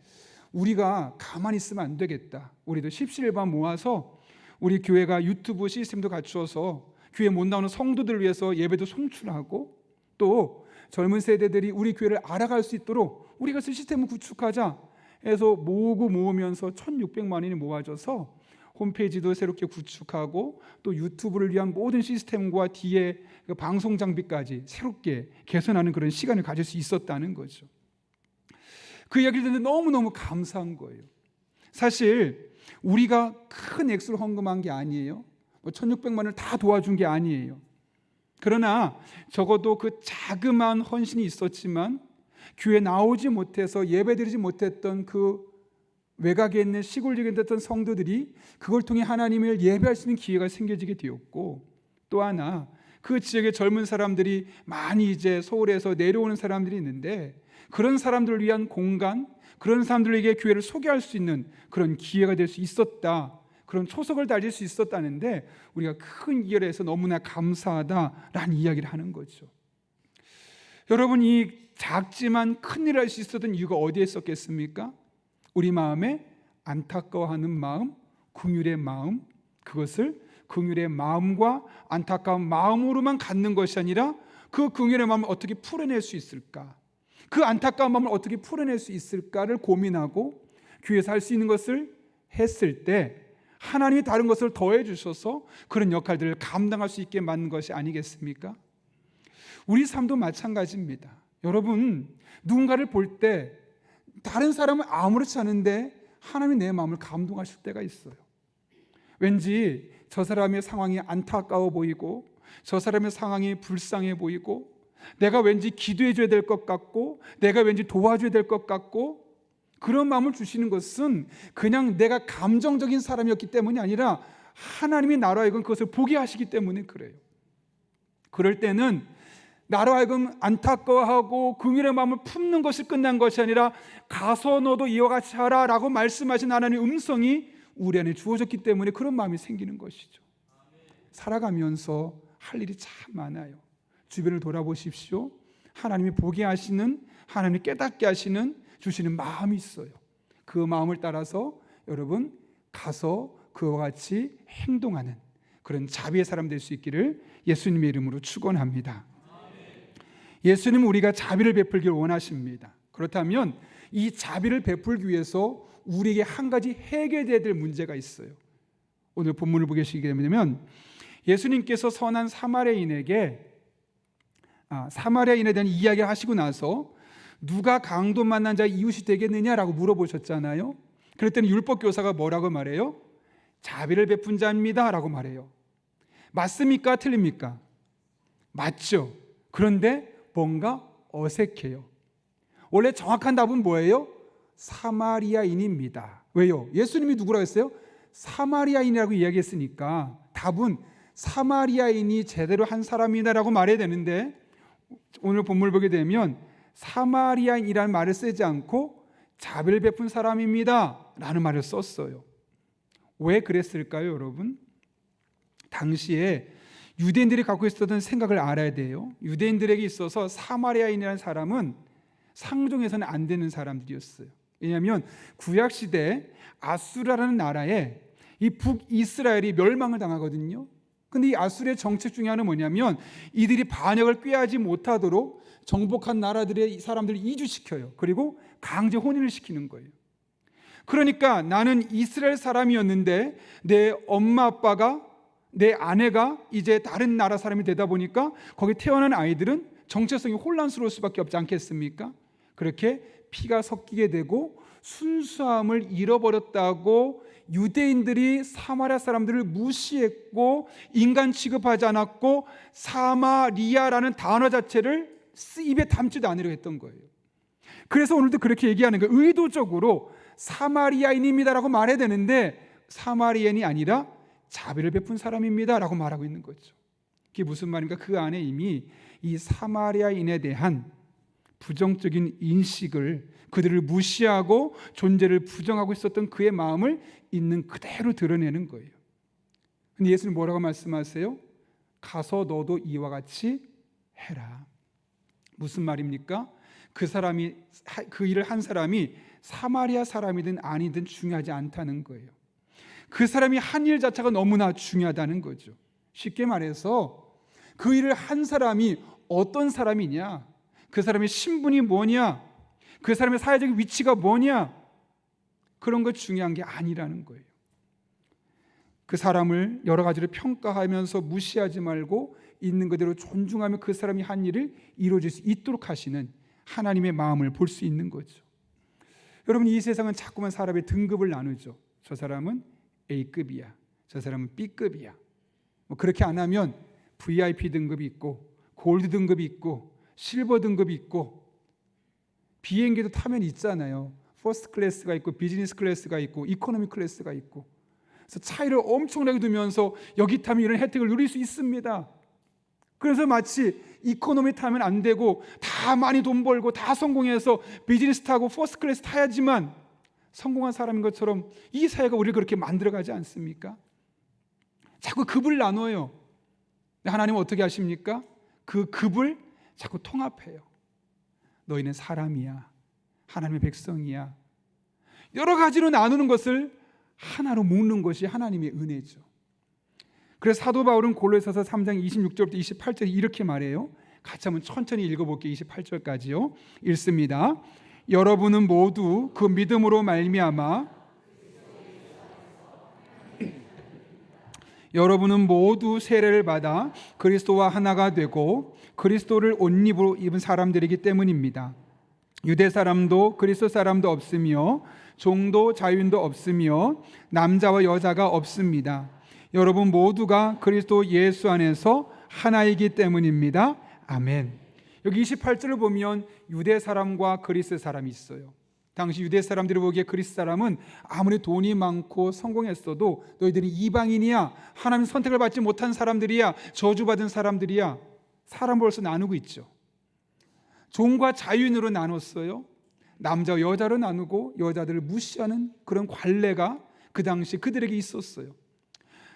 [SPEAKER 1] 우리가 가만히 있으면 안 되겠다. 우리도 십시일반 모아서 우리 교회가 유튜브 시스템도 갖추어서 교회 못 나오는 성도들을 위해서 예배도 송출하고 또 젊은 세대들이 우리 교회를 알아갈 수 있도록 우리가 시스템을 구축하자 해서 모으면서 1,600만 원이 모아져서 홈페이지도 새롭게 구축하고 또 유튜브를 위한 모든 시스템과 뒤에 방송 장비까지 새롭게 개선하는 그런 시간을 가질 수 있었다는 거죠. 그 이야기를 듣는데 너무너무 감사한 거예요. 사실 우리가 큰 액수를 헌금한 게 아니에요. 1,600만 원을 다 도와준 게 아니에요. 그러나 적어도 그 자그마한 헌신이 있었지만 교회 나오지 못해서 예배드리지 못했던 그 외곽에 있는 시골 지역에 있던 성도들이 그걸 통해 하나님을 예배할 수 있는 기회가 생겨지게 되었고 또 하나 그 지역의 젊은 사람들이 많이 이제 서울에서 내려오는 사람들이 있는데 그런 사람들을 위한 공간 그런 사람들에게 교회를 소개할 수 있는 그런 기회가 될 수 있었다. 그런 초석을 달릴 수 있었다는데 우리가 큰 이열에서 너무나 감사하다라는 이야기를 하는 거죠. 여러분, 이 작지만 큰일을 할 수 있었던 이유가 어디에 있었겠습니까? 우리 마음에 안타까워하는 마음, 긍휼의 마음, 그것을 긍휼의 마음과 안타까운 마음으로만 갖는 것이 아니라 그 긍휼의 마음을 어떻게 풀어낼 수 있을까? 그 안타까운 마음을 어떻게 풀어낼 수 있을까를 고민하고 교회에서 할 수 있는 것을 했을 때 하나님이 다른 것을 더해 주셔서 그런 역할들을 감당할 수 있게 만든 것이 아니겠습니까? 우리 삶도 마찬가지입니다. 여러분, 누군가를 볼 때 다른 사람은 아무렇지 않은데 하나님이 내 마음을 감동하실 때가 있어요. 왠지 저 사람의 상황이 안타까워 보이고 저 사람의 상황이 불쌍해 보이고 내가 왠지 기도해 줘야 될 것 같고 내가 왠지 도와줘야 될 것 같고 그런 마음을 주시는 것은 그냥 내가 감정적인 사람이었기 때문이 아니라 하나님이 나로 하여금 그것을 보게 하시기 때문에 그래요. 그럴 때는 나로 하여금 안타까워하고 긍휼의 마음을 품는 것이 끝난 것이 아니라 가서 너도 이와 같이 하라 라고 말씀하신 하나님의 음성이 우리 안에 주어졌기 때문에 그런 마음이 생기는 것이죠. 살아가면서 할 일이 참 많아요. 주변을 돌아보십시오. 하나님이 보게 하시는, 하나님이 깨닫게 하시는, 주시는 마음이 있어요. 그 마음을 따라서 여러분 가서 그와 같이 행동하는 그런 자비의 사람 될 수 있기를 예수님의 이름으로 축원합니다. 예수님은 우리가 자비를 베풀길 원하십니다. 그렇다면 이 자비를 베풀기 위해서 우리에게 한 가지 해결돼야 될 문제가 있어요. 오늘 본문을 보게 되시게 되면 예수님께서 선한 사마리아인에 대한 이야기를 하시고 나서 누가 강도 만난 자의 이웃이 되겠느냐라고 물어보셨잖아요. 그랬더니 율법교사가 뭐라고 말해요? 자비를 베푼 자입니다 라고 말해요. 맞습니까? 틀립니까? 맞죠. 그런데 뭔가 어색해요. 원래 정확한 답은 뭐예요? 사마리아인입니다. 왜요? 예수님이 누구라고 했어요? 사마리아인이라고 이야기했으니까 답은 사마리아인이 제대로 한 사람이다라고 말해야 되는데 오늘 본문을 보게 되면 사마리아인이라는 말을 쓰지 않고 자비를 베푼 사람입니다 라는 말을 썼어요. 왜 그랬을까요, 여러분? 당시에 유대인들이 갖고 있었던 생각을 알아야 돼요. 유대인들에게 있어서 사마리아인이라는 사람은 상종해서는 안 되는 사람들이었어요. 왜냐하면 구약시대 아수라라는 나라에 이 북이스라엘이 멸망을 당하거든요. 근데 이 아수르의 정책 중에 하나는 뭐냐면 이들이 반역을 꾀하지 못하도록 정복한 나라들의 사람들을 이주시켜요. 그리고 강제 혼인을 시키는 거예요. 그러니까 나는 이스라엘 사람이었는데 내 엄마 아빠가 내 아내가 이제 다른 나라 사람이 되다 보니까 거기 태어난 아이들은 정체성이 혼란스러울 수밖에 없지 않겠습니까? 그렇게 피가 섞이게 되고 순수함을 잃어버렸다고 유대인들이 사마리아 사람들을 무시했고 인간 취급하지 않았고 사마리아라는 단어 자체를 입에 담지도 않으려 했던 거예요. 그래서 오늘도 그렇게 얘기하는 거예요. 의도적으로 사마리아인입니다라고 말해야 되는데 사마리아인이 아니라 자비를 베푼 사람입니다 라고 말하고 있는 거죠. 그게 무슨 말입니까? 그 안에 이미 이 사마리아인에 대한 부정적인 인식을 그들을 무시하고 존재를 부정하고 있었던 그의 마음을 있는 그대로 드러내는 거예요. 근데 예수님 뭐라고 말씀하세요? 가서 너도 이와 같이 해라. 무슨 말입니까? 그 사람이 그 일을 한 사람이 사마리아 사람이든 아니든 중요하지 않다는 거예요. 그 사람이 한 일 자체가 너무나 중요하다는 거죠. 쉽게 말해서 그 일을 한 사람이 어떤 사람이냐, 그 사람의 신분이 뭐냐, 그 사람의 사회적 위치가 뭐냐, 그런 거 중요한 게 아니라는 거예요. 그 사람을 여러 가지로 평가하면서 무시하지 말고 있는 그대로 존중하며 그 사람이 한 일을 이루어질 수 있도록 하시는 하나님의 마음을 볼 수 있는 거죠. 여러분, 이 세상은 자꾸만 사람의 등급을 나누죠. 저 사람은 A급이야, 저 사람은 B급이야. 뭐 그렇게 안 하면 VIP 등급이 있고 골드 등급이 있고 실버 등급이 있고 비행기도 타면 있잖아요. 퍼스트 클래스가 있고 비즈니스 클래스가 있고 이코노미 클래스가 있고. 그래서 차이를 엄청나게 두면서 여기 타면 이런 혜택을 누릴 수 있습니다. 그래서 마치 이코노미 타면 안 되고 다 많이 돈 벌고 다 성공해서 비즈니스 타고 퍼스트 클래스 타야지만 성공한 사람인 것처럼 이 사회가 우리를 그렇게 만들어가지 않습니까? 자꾸 급을 나눠요. 하나님은 어떻게 하십니까? 그 급을 자꾸 통합해요. 너희는 사람이야, 하나님의 백성이야. 여러 가지로 나누는 것을 하나로 묶는 것이 하나님의 은혜죠. 그래서 사도 바울은 골로새서 3장 26절부터 28절 이렇게 말해요. 같이 한번 천천히 읽어볼게요. 28절까지요. 읽습니다. 여러분은 모두 그 믿음으로 말미암아 여러분은 모두 세례를 받아 그리스도와 하나가 되고 그리스도를 옷 입으로 입은 사람들이기 때문입니다. 유대 사람도 그리스도 사람도 없으며 종도 자유인도 없으며 남자와 여자가 없습니다. 여러분 모두가 그리스도 예수 안에서 하나이기 때문입니다. 아멘. 여기 28절을 보면 유대 사람과 그리스 사람이 있어요. 당시 유대 사람들이 보기에 그리스 사람은 아무리 돈이 많고 성공했어도 너희들이 이방인이야, 하나님 선택을 받지 못한 사람들이야, 저주받은 사람들이야. 사람 벌써 나누고 있죠. 종과 자유인으로 나눴어요. 남자와 여자로 나누고 여자들을 무시하는 그런 관례가 그 당시 그들에게 있었어요.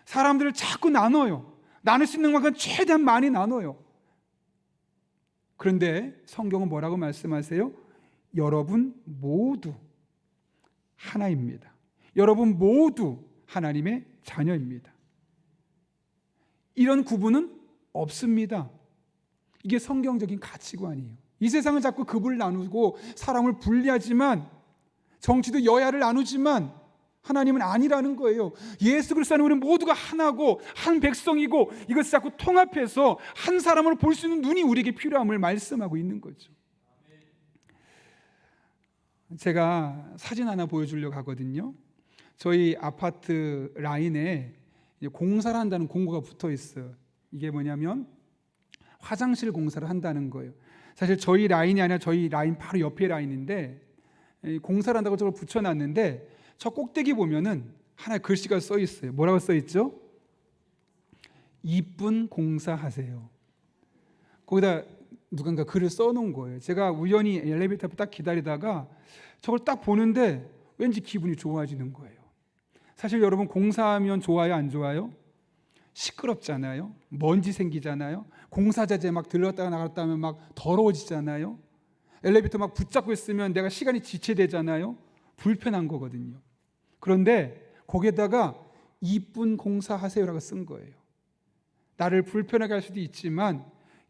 [SPEAKER 1] 사람들을 자꾸 나눠요. 나눌 수 있는 만큼 최대한 많이 나눠요. 그런데 성경은 뭐라고 말씀하세요? 여러분 모두 하나입니다. 여러분 모두 하나님의 자녀입니다. 이런 구분은 없습니다. 이게 성경적인 가치관이에요. 이 세상은 자꾸 급을 나누고 사람을 분리하지만, 정치도 여야를 나누지만 하나님은 아니라는 거예요. 예수 그리스도 안에 우리 모두가 하나고 한 백성이고 이것을 자꾸 통합해서 한 사람으로 볼 수 있는 눈이 우리에게 필요함을 말씀하고 있는 거죠. 제가 사진 하나 보여주려고 하거든요. 저희 아파트 라인에 공사를 한다는 공고가 붙어 있어요. 이게 뭐냐면 화장실 공사를 한다는 거예요. 사실 저희 라인이 아니라 저희 라인 바로 옆에 라인인데 공사를 한다고 저걸 붙여놨는데 저 꼭대기 보면은 하나의 글씨가 써 있어요. 뭐라고 써 있죠? 이쁜 공사하세요. 거기다 누군가 글을 써놓은 거예요. 제가 우연히 엘리베이터 앞에 딱 기다리다가 저걸 딱 보는데 왠지 기분이 좋아지는 거예요. 사실 여러분 공사하면 좋아요, 안 좋아요? 시끄럽잖아요. 먼지 생기잖아요. 공사자재 막 들렀다가 나갔다 하면 막 더러워지잖아요. 엘리베이터 막 붙잡고 있으면 내가 시간이 지체되잖아요. 불편한 거거든요. 그런데 거기에다가 이쁜 공사하세요라고 쓴 거예요. 나를 불편하게 할 수도 있지만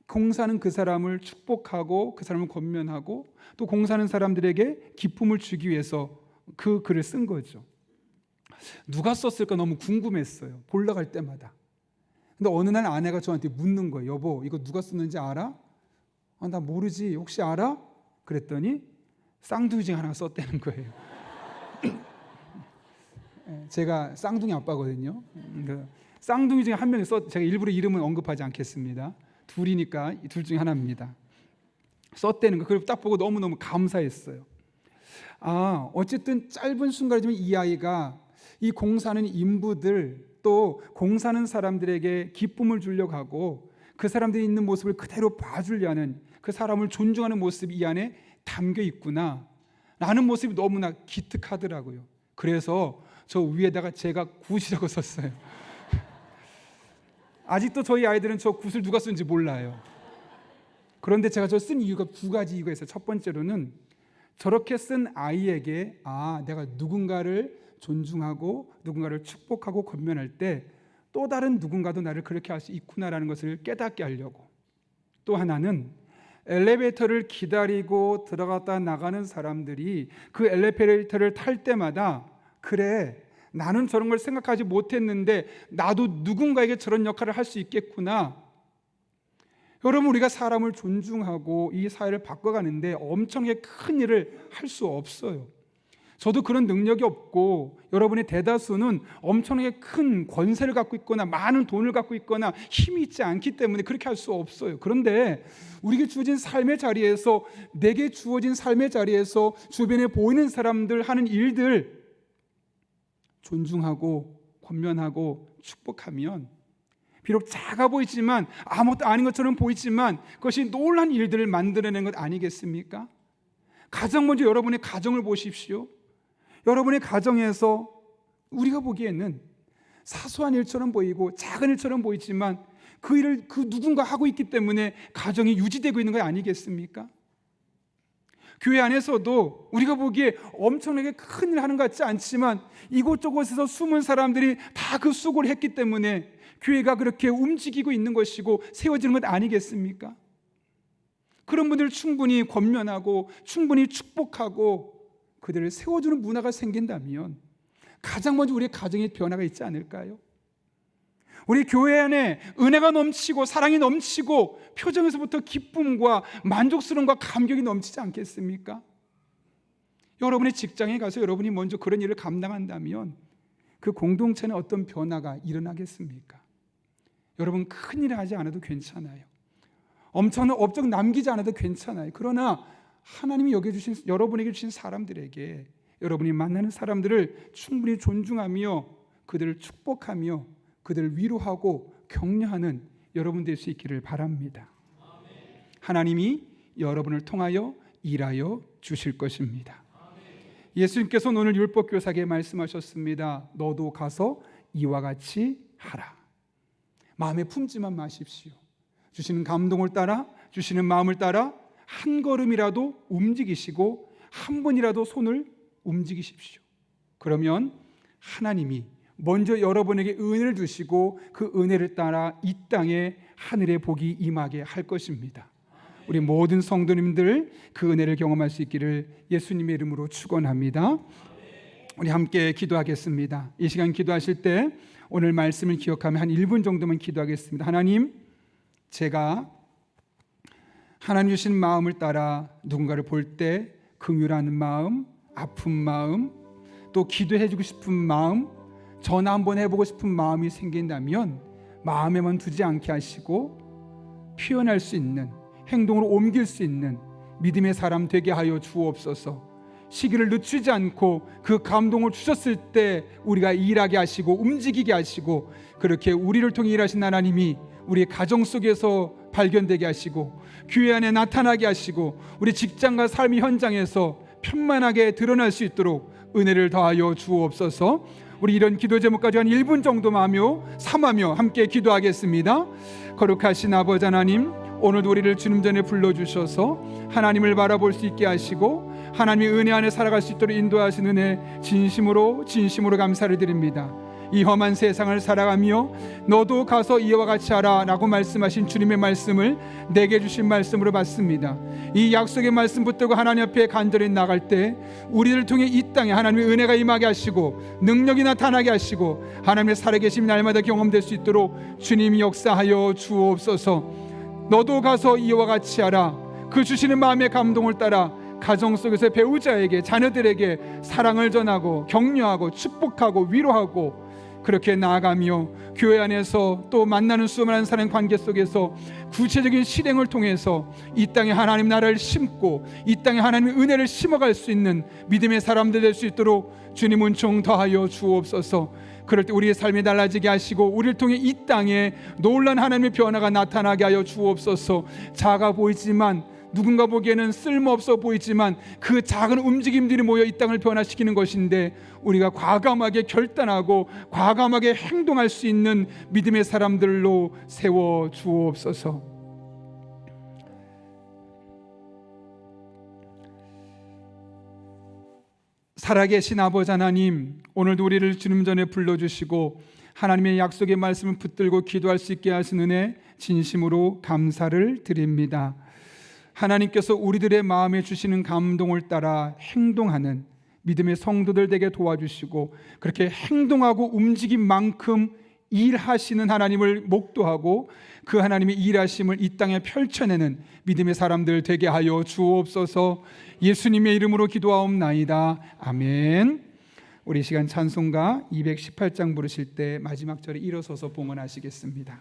[SPEAKER 1] 공사는 그 사람을 축복하고 그 사람을 권면하고 또 공사하는 사람들에게 기쁨을 주기 위해서 그 글을 쓴 거죠. 누가 썼을까 너무 궁금했어요. 보러 갈 때마다. 근데 어느 날 아내가 저한테 묻는 거예요. 여보, 이거 누가 썼는지 알아? 아, 나 모르지. 혹시 알아? 그랬더니 쌍둥이 중에 하나가 썼다는 거예요. 제가 쌍둥이 아빠거든요. 쌍둥이 중에 한 명이 제가 일부러 이름은 언급하지 않겠습니다. 둘이니까 둘 중에 하나입니다. 썼다는 거. 그걸 딱 보고 너무너무 감사했어요. 아, 어쨌든 짧은 순간이지만 이 아이가 이 공사하는 인부들 또 공사하는 사람들에게 기쁨을 주려고 하고 그 사람들이 있는 모습을 그대로 봐주려는 그 사람을 존중하는 모습이 이 안에 담겨 있구나 라는 모습이 너무나 기특하더라고요. 그래서 저 위에다가 제가 굿이라고 썼어요. 아직도 저희 아이들은 저 굿을 누가 쓴지 몰라요. 그런데 제가 저 쓴 이유가 두 가지 이유가 있어요. 첫 번째로는 저렇게 쓴 아이에게 내가 누군가를 존중하고 누군가를 축복하고 권면할 때 또 다른 누군가도 나를 그렇게 할 수 있구나라는 것을 깨닫게 하려고. 또 하나는 엘리베이터를 기다리고 들어갔다 나가는 사람들이 그 엘리베이터를 탈 때마다 그래, 나는 저런 걸 생각하지 못했는데 나도 누군가에게 저런 역할을 할 수 있겠구나. 여러분, 우리가 사람을 존중하고 이 사회를 바꿔가는데 엄청나게 큰 일을 할 수 없어요. 저도 그런 능력이 없고 여러분의 대다수는 엄청나게 큰 권세를 갖고 있거나 많은 돈을 갖고 있거나 힘이 있지 않기 때문에 그렇게 할 수 없어요. 그런데 우리에게 주어진 삶의 자리에서, 내게 주어진 삶의 자리에서 주변에 보이는 사람들 하는 일들 존중하고 권면하고 축복하면 비록 작아 보이지만 아무것도 아닌 것처럼 보이지만 그것이 놀라운 일들을 만들어내는 것 아니겠습니까? 가장 먼저 여러분의 가정을 보십시오. 여러분의 가정에서 우리가 보기에는 사소한 일처럼 보이고 작은 일처럼 보이지만 그 일을 그 누군가 하고 있기 때문에 가정이 유지되고 있는 것 아니겠습니까? 교회 안에서도 우리가 보기에 엄청나게 큰 일을 하는 것 같지 않지만 이곳저곳에서 숨은 사람들이 다 그 수고를 했기 때문에 교회가 그렇게 움직이고 있는 것이고 세워지는 것 아니겠습니까? 그런 분들을 충분히 권면하고 충분히 축복하고 그들을 세워주는 문화가 생긴다면 가장 먼저 우리의 가정에 변화가 있지 않을까요? 우리 교회 안에 은혜가 넘치고 사랑이 넘치고 표정에서부터 기쁨과 만족스러움과 감격이 넘치지 않겠습니까? 여러분의 직장에 가서 여러분이 먼저 그런 일을 감당한다면 그 공동체는 어떤 변화가 일어나겠습니까? 여러분 큰 일을 하지 않아도 괜찮아요. 엄청난 업적 남기지 않아도 괜찮아요. 그러나 하나님이 여겨주신 여러분에게 주신 사람들에게 여러분이 만나는 사람들을 충분히 존중하며 그들을 축복하며 그들을 위로하고 격려하는 여러분 될 수 있기를 바랍니다. 하나님이 여러분을 통하여 일하여 주실 것입니다. 예수님께서 오늘 율법교사에게 말씀하셨습니다. 너도 가서 이와 같이 하라. 마음에 품지만 마십시오. 주시는 감동을 따라 주시는 마음을 따라 한 걸음이라도 움직이시고 한 번이라도 손을 움직이십시오. 그러면 하나님이 먼저 여러분에게 은혜를 주시고 그 은혜를 따라 이 땅에 하늘의 복이 임하게 할 것입니다. 우리 모든 성도님들 그 은혜를 경험할 수 있기를 예수님의 이름으로 축원합니다. 우리 함께 기도하겠습니다. 이 시간 기도하실 때 오늘 말씀을 기억하며 한 1분 정도만 기도하겠습니다. 하나님, 제가 하나님 주신 마음을 따라 누군가를 볼 때 긍휼하는 마음, 아픈 마음, 또 기도해주고 싶은 마음, 전화 한번 해보고 싶은 마음이 생긴다면 마음에만 두지 않게 하시고 표현할 수 있는, 행동으로 옮길 수 있는 믿음의 사람 되게 하여 주옵소서. 시기를 늦추지 않고 그 감동을 주셨을 때 우리가 일하게 하시고 움직이게 하시고 그렇게 우리를 통해 일하신 하나님이 우리 가정 속에서 발견되게 하시고 교회 안에 나타나게 하시고 우리 직장과 삶의 현장에서 편만하게 드러날 수 있도록 은혜를 더하여 주옵소서. 우리 이런 기도 제목까지 한 1분 정도만 하며 삼하며 함께 기도하겠습니다. 거룩하신 아버지 하나님, 오늘도 우리를 주님 전에 불러주셔서 하나님을 바라볼 수 있게 하시고 하나님의 은혜 안에 살아갈 수 있도록 인도하신 은혜 진심으로 감사를 드립니다. 이 험한 세상을 살아가며 너도 가서 이와 같이 하라 라고 말씀하신 주님의 말씀을 내게 주신 말씀으로 받습니다. 이 약속의 말씀 붙들고 하나님 앞에 간절히 나갈 때 우리를 통해 이 땅에 하나님의 은혜가 임하게 하시고 능력이 나타나게 하시고 하나님의 살아계심이 날마다 경험될 수 있도록 주님이 역사하여 주옵소서. 너도 가서 이와 같이 하라. 그 주시는 마음의 감동을 따라 가정 속에서 배우자에게 자녀들에게 사랑을 전하고 격려하고 축복하고 위로하고 그렇게 나아가며 교회 안에서 또 만나는 수많은 사람 관계 속에서 구체적인 실행을 통해서 이 땅에 하나님 나라를 심고 이 땅에 하나님의 은혜를 심어갈 수 있는 믿음의 사람들 될 수 있도록 주님 은총 더하여 주옵소서. 그럴 때 우리의 삶이 달라지게 하시고 우리를 통해 이 땅에 놀라운 하나님의 변화가 나타나게 하여 주옵소서. 작아 보이지만 누군가 보기에는 쓸모없어 보이지만 그 작은 움직임들이 모여 이 땅을 변화시키는 것인데 우리가 과감하게 결단하고 과감하게 행동할 수 있는 믿음의 사람들로 세워 주옵소서. 살아계신 아버지 하나님, 오늘도 우리를 주님 전에 불러주시고 하나님의 약속의 말씀을 붙들고 기도할 수 있게 하신 은혜 진심으로 감사를 드립니다. 하나님께서 우리들의 마음에 주시는 감동을 따라 행동하는 믿음의 성도들 되게 도와주시고 그렇게 행동하고 움직인 만큼 일하시는 하나님을 목도하고 그 하나님의 일하심을 이 땅에 펼쳐내는 믿음의 사람들 되게 하여 주옵소서. 예수님의 이름으로 기도하옵나이다. 아멘. 우리 시간 찬송가 218장 부르실 때 마지막 절에 일어서서 봉헌하시겠습니다.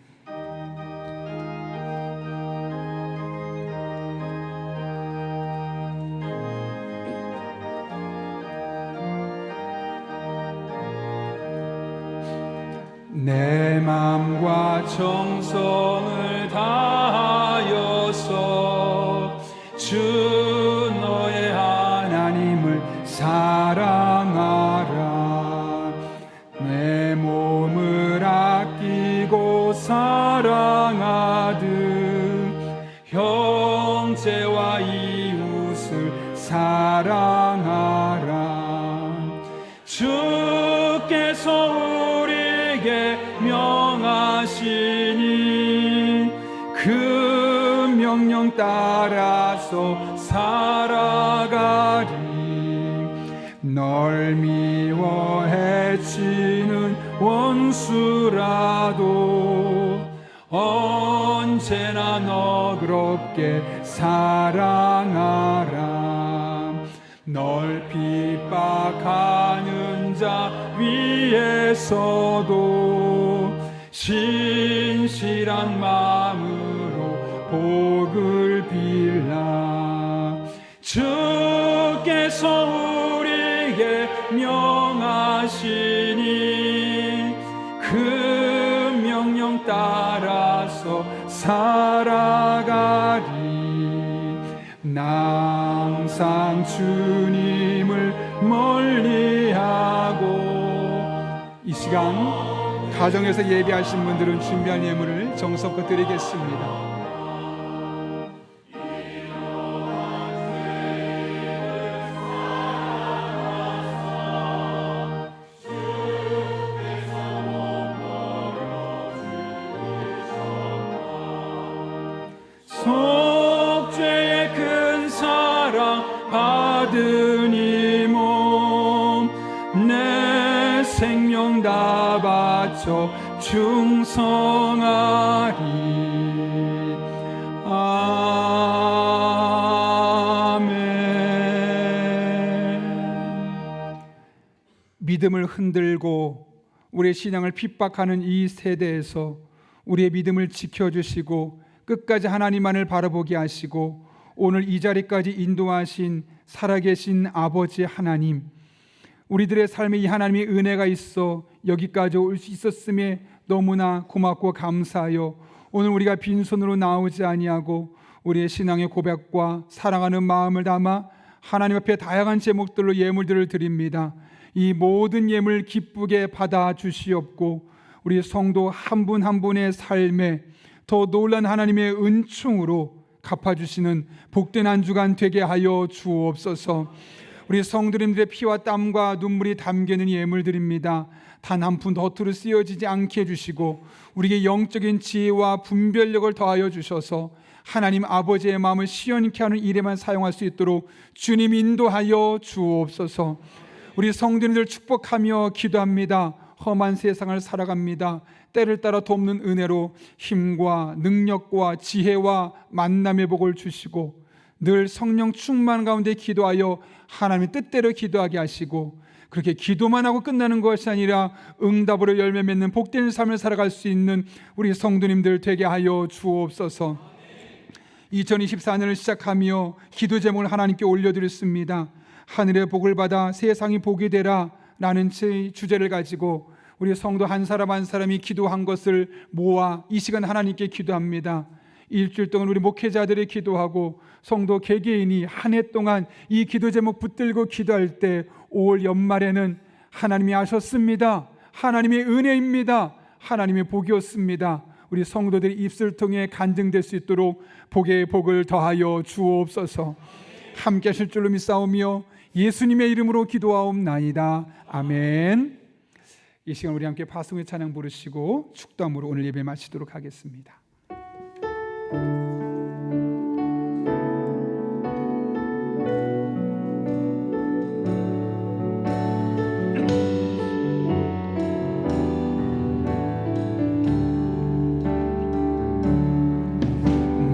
[SPEAKER 1] 내 맘과 정성을 다하여서 주 너의 하나님을 사랑하라. 내 몸을 아끼고 사랑하듯 형제와 이웃을 사랑하라. 주께서 우리에게 명하시니 그 명령 따라서 살아가리. 널 미워 해치는 원수라도 언제나 너그럽게 사랑하라. 널 핍박하는 자 위에서도 신실한 마음으로 복을 빌라. 주께서 우리에게 명하시니 그 명령 따라서 살아가리. 나 항상 주님을 멀리하고. 이 시간 가정에서 예배하신 분들은 준비한 예물을 정성껏 드리겠습니다. 속죄의 큰 사랑 받은 이 몸 내 생명 다 바쳐 충성하리. 아멘. 믿음을 흔들고 우리의 신앙을 핍박하는 이 세대에서 우리의 믿음을 지켜주시고 끝까지 하나님만을 바라보게 하시고 오늘 이 자리까지 인도하신 살아계신 아버지 하나님, 우리들의 삶에 이 하나님의 은혜가 있어 여기까지 올 수 있었음에 너무나 고맙고 감사하여 오늘 우리가 빈손으로 나오지 아니하고 우리의 신앙의 고백과 사랑하는 마음을 담아 하나님 앞에 다양한 제목들로 예물들을 드립니다. 이 모든 예물 기쁘게 받아 주시옵고 우리 성도 한 분 한 분의 삶에 더 놀란 하나님의 은총으로 갚아주시는 복된 한 주간 되게 하여 주옵소서. 우리 성도님들의 피와 땀과 눈물이 담기는 예물들입니다. 단 한 푼 허투루 쓰여지지 않게 해주시고 우리에게 영적인 지혜와 분별력을 더하여 주셔서 하나님 아버지의 마음을 시원케 하는 일에만 사용할 수 있도록 주님 인도하여 주옵소서. 우리 성도님들 축복하며 기도합니다. 험한 세상을 살아갑니다. 때를 따라 돕는 은혜로 힘과 능력과 지혜와 만남의 복을 주시고 늘 성령 충만 가운데 기도하여 하나님의 뜻대로 기도하게 하시고 그렇게 기도만 하고 끝나는 것이 아니라 응답으로 열매 맺는 복된 삶을 살아갈 수 있는 우리 성도님들 되게 하여 주옵소서. 2024년을 시작하며 기도 제목을 하나님께 올려드렸습니다. 하늘의 복을 받아 세상이 복이 되라 라는 주제를 가지고 우리 성도 한 사람 한 사람이 기도한 것을 모아 이 시간 하나님께 기도합니다. 일주일 동안 우리 목회자들이 기도하고 성도 개개인이 한 해 동안 이 기도 제목 붙들고 기도할 때 올 연말에는 하나님이 하셨습니다. 하나님의 은혜입니다. 하나님의 복이었습니다. 우리 성도들이 입술 통해 간증될 수 있도록 복의 복을 더하여 주옵소서. 함께 하실 줄로 믿사오며 예수님의 이름으로 기도하옵나이다. 아멘. 이 시간 우리 함께 파송의 찬양 부르시고 축도함으로 오늘 예배 마치도록 하겠습니다.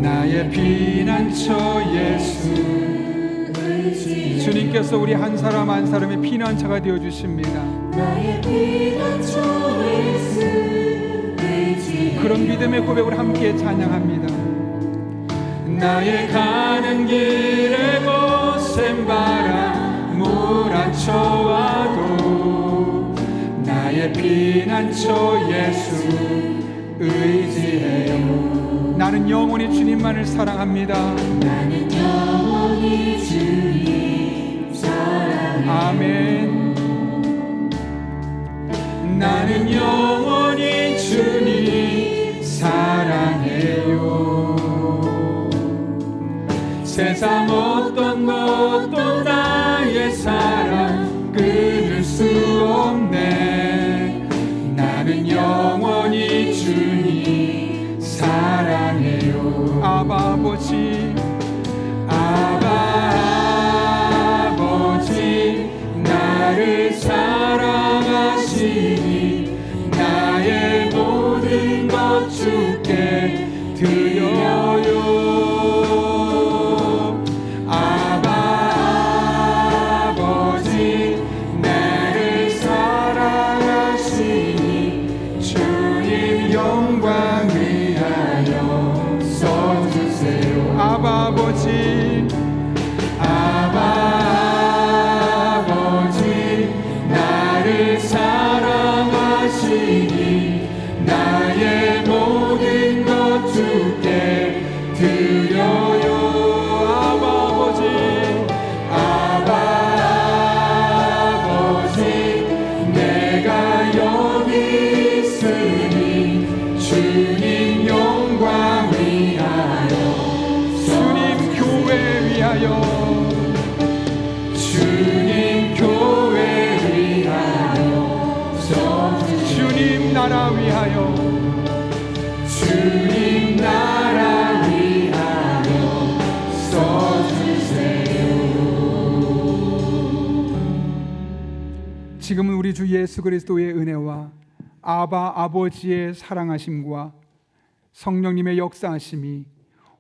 [SPEAKER 1] 나의 피난처 예수, 주님께서 우리 한 사람 한 사람의 피난처가 되어 주십니다.
[SPEAKER 3] 나의 피난처 예수,
[SPEAKER 1] 그런 믿음의 고백을 함께 찬양합니다. 나의 가는 길에 거센 바람 몰아쳐와도 나의 피난처 피난처 예수 의지해요. 나는 영원히 주님만을 사랑합니다.
[SPEAKER 3] 나는 영원히 주님 사랑해.
[SPEAKER 1] 아멘. 나는 영원히 주님 사랑해요. 세상 어떤 것도 나의 사랑 끊을 수 없네. 나는 영원히 주님 사랑해요. 아바 아버지, 아바 아버지, 나를 사랑하시니 나의 모든 것 주께 드려요. 아버지, 아버지, 나를 사랑하시니 나의 모든 것 주께 드려요. 아버지, 아버지, 내가 여기 있으니 주님 영광 위하여, 주님 교회 위하여, 주님 교회 위하여, 주님 나라 위하여, 주님 나라 위하여 써주세요. 지금은 우리 주 예수 그리스도의 은혜와 아바 아버지의 사랑하심과 성령님의 역사하심이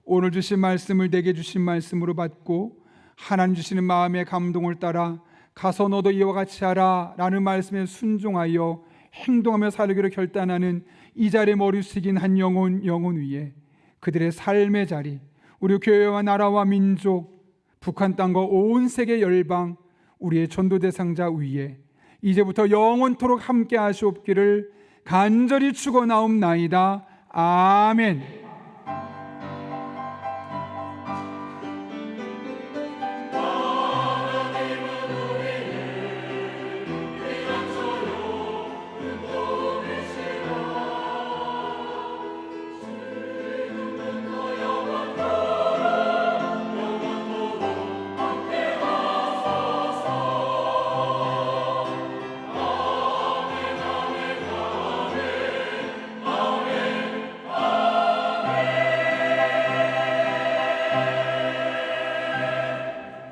[SPEAKER 1] 오늘 주신 말씀을 내게 주신 말씀으로 받고 하나님 주시는 마음의 감동을 따라 가서 너도 이와 같이 하라 라는 말씀에 순종하여 행동하며 살기로 결단하는 이 자리에 머리 숙인 한 영혼 위에 그들의 삶의 자리, 우리 교회와 나라와 민족, 북한 땅과 온 세계 열방, 우리의 전도 대상자 위에 이제부터 영원토록 함께 하시옵기를 간절히 축원하옵나이다. 아멘.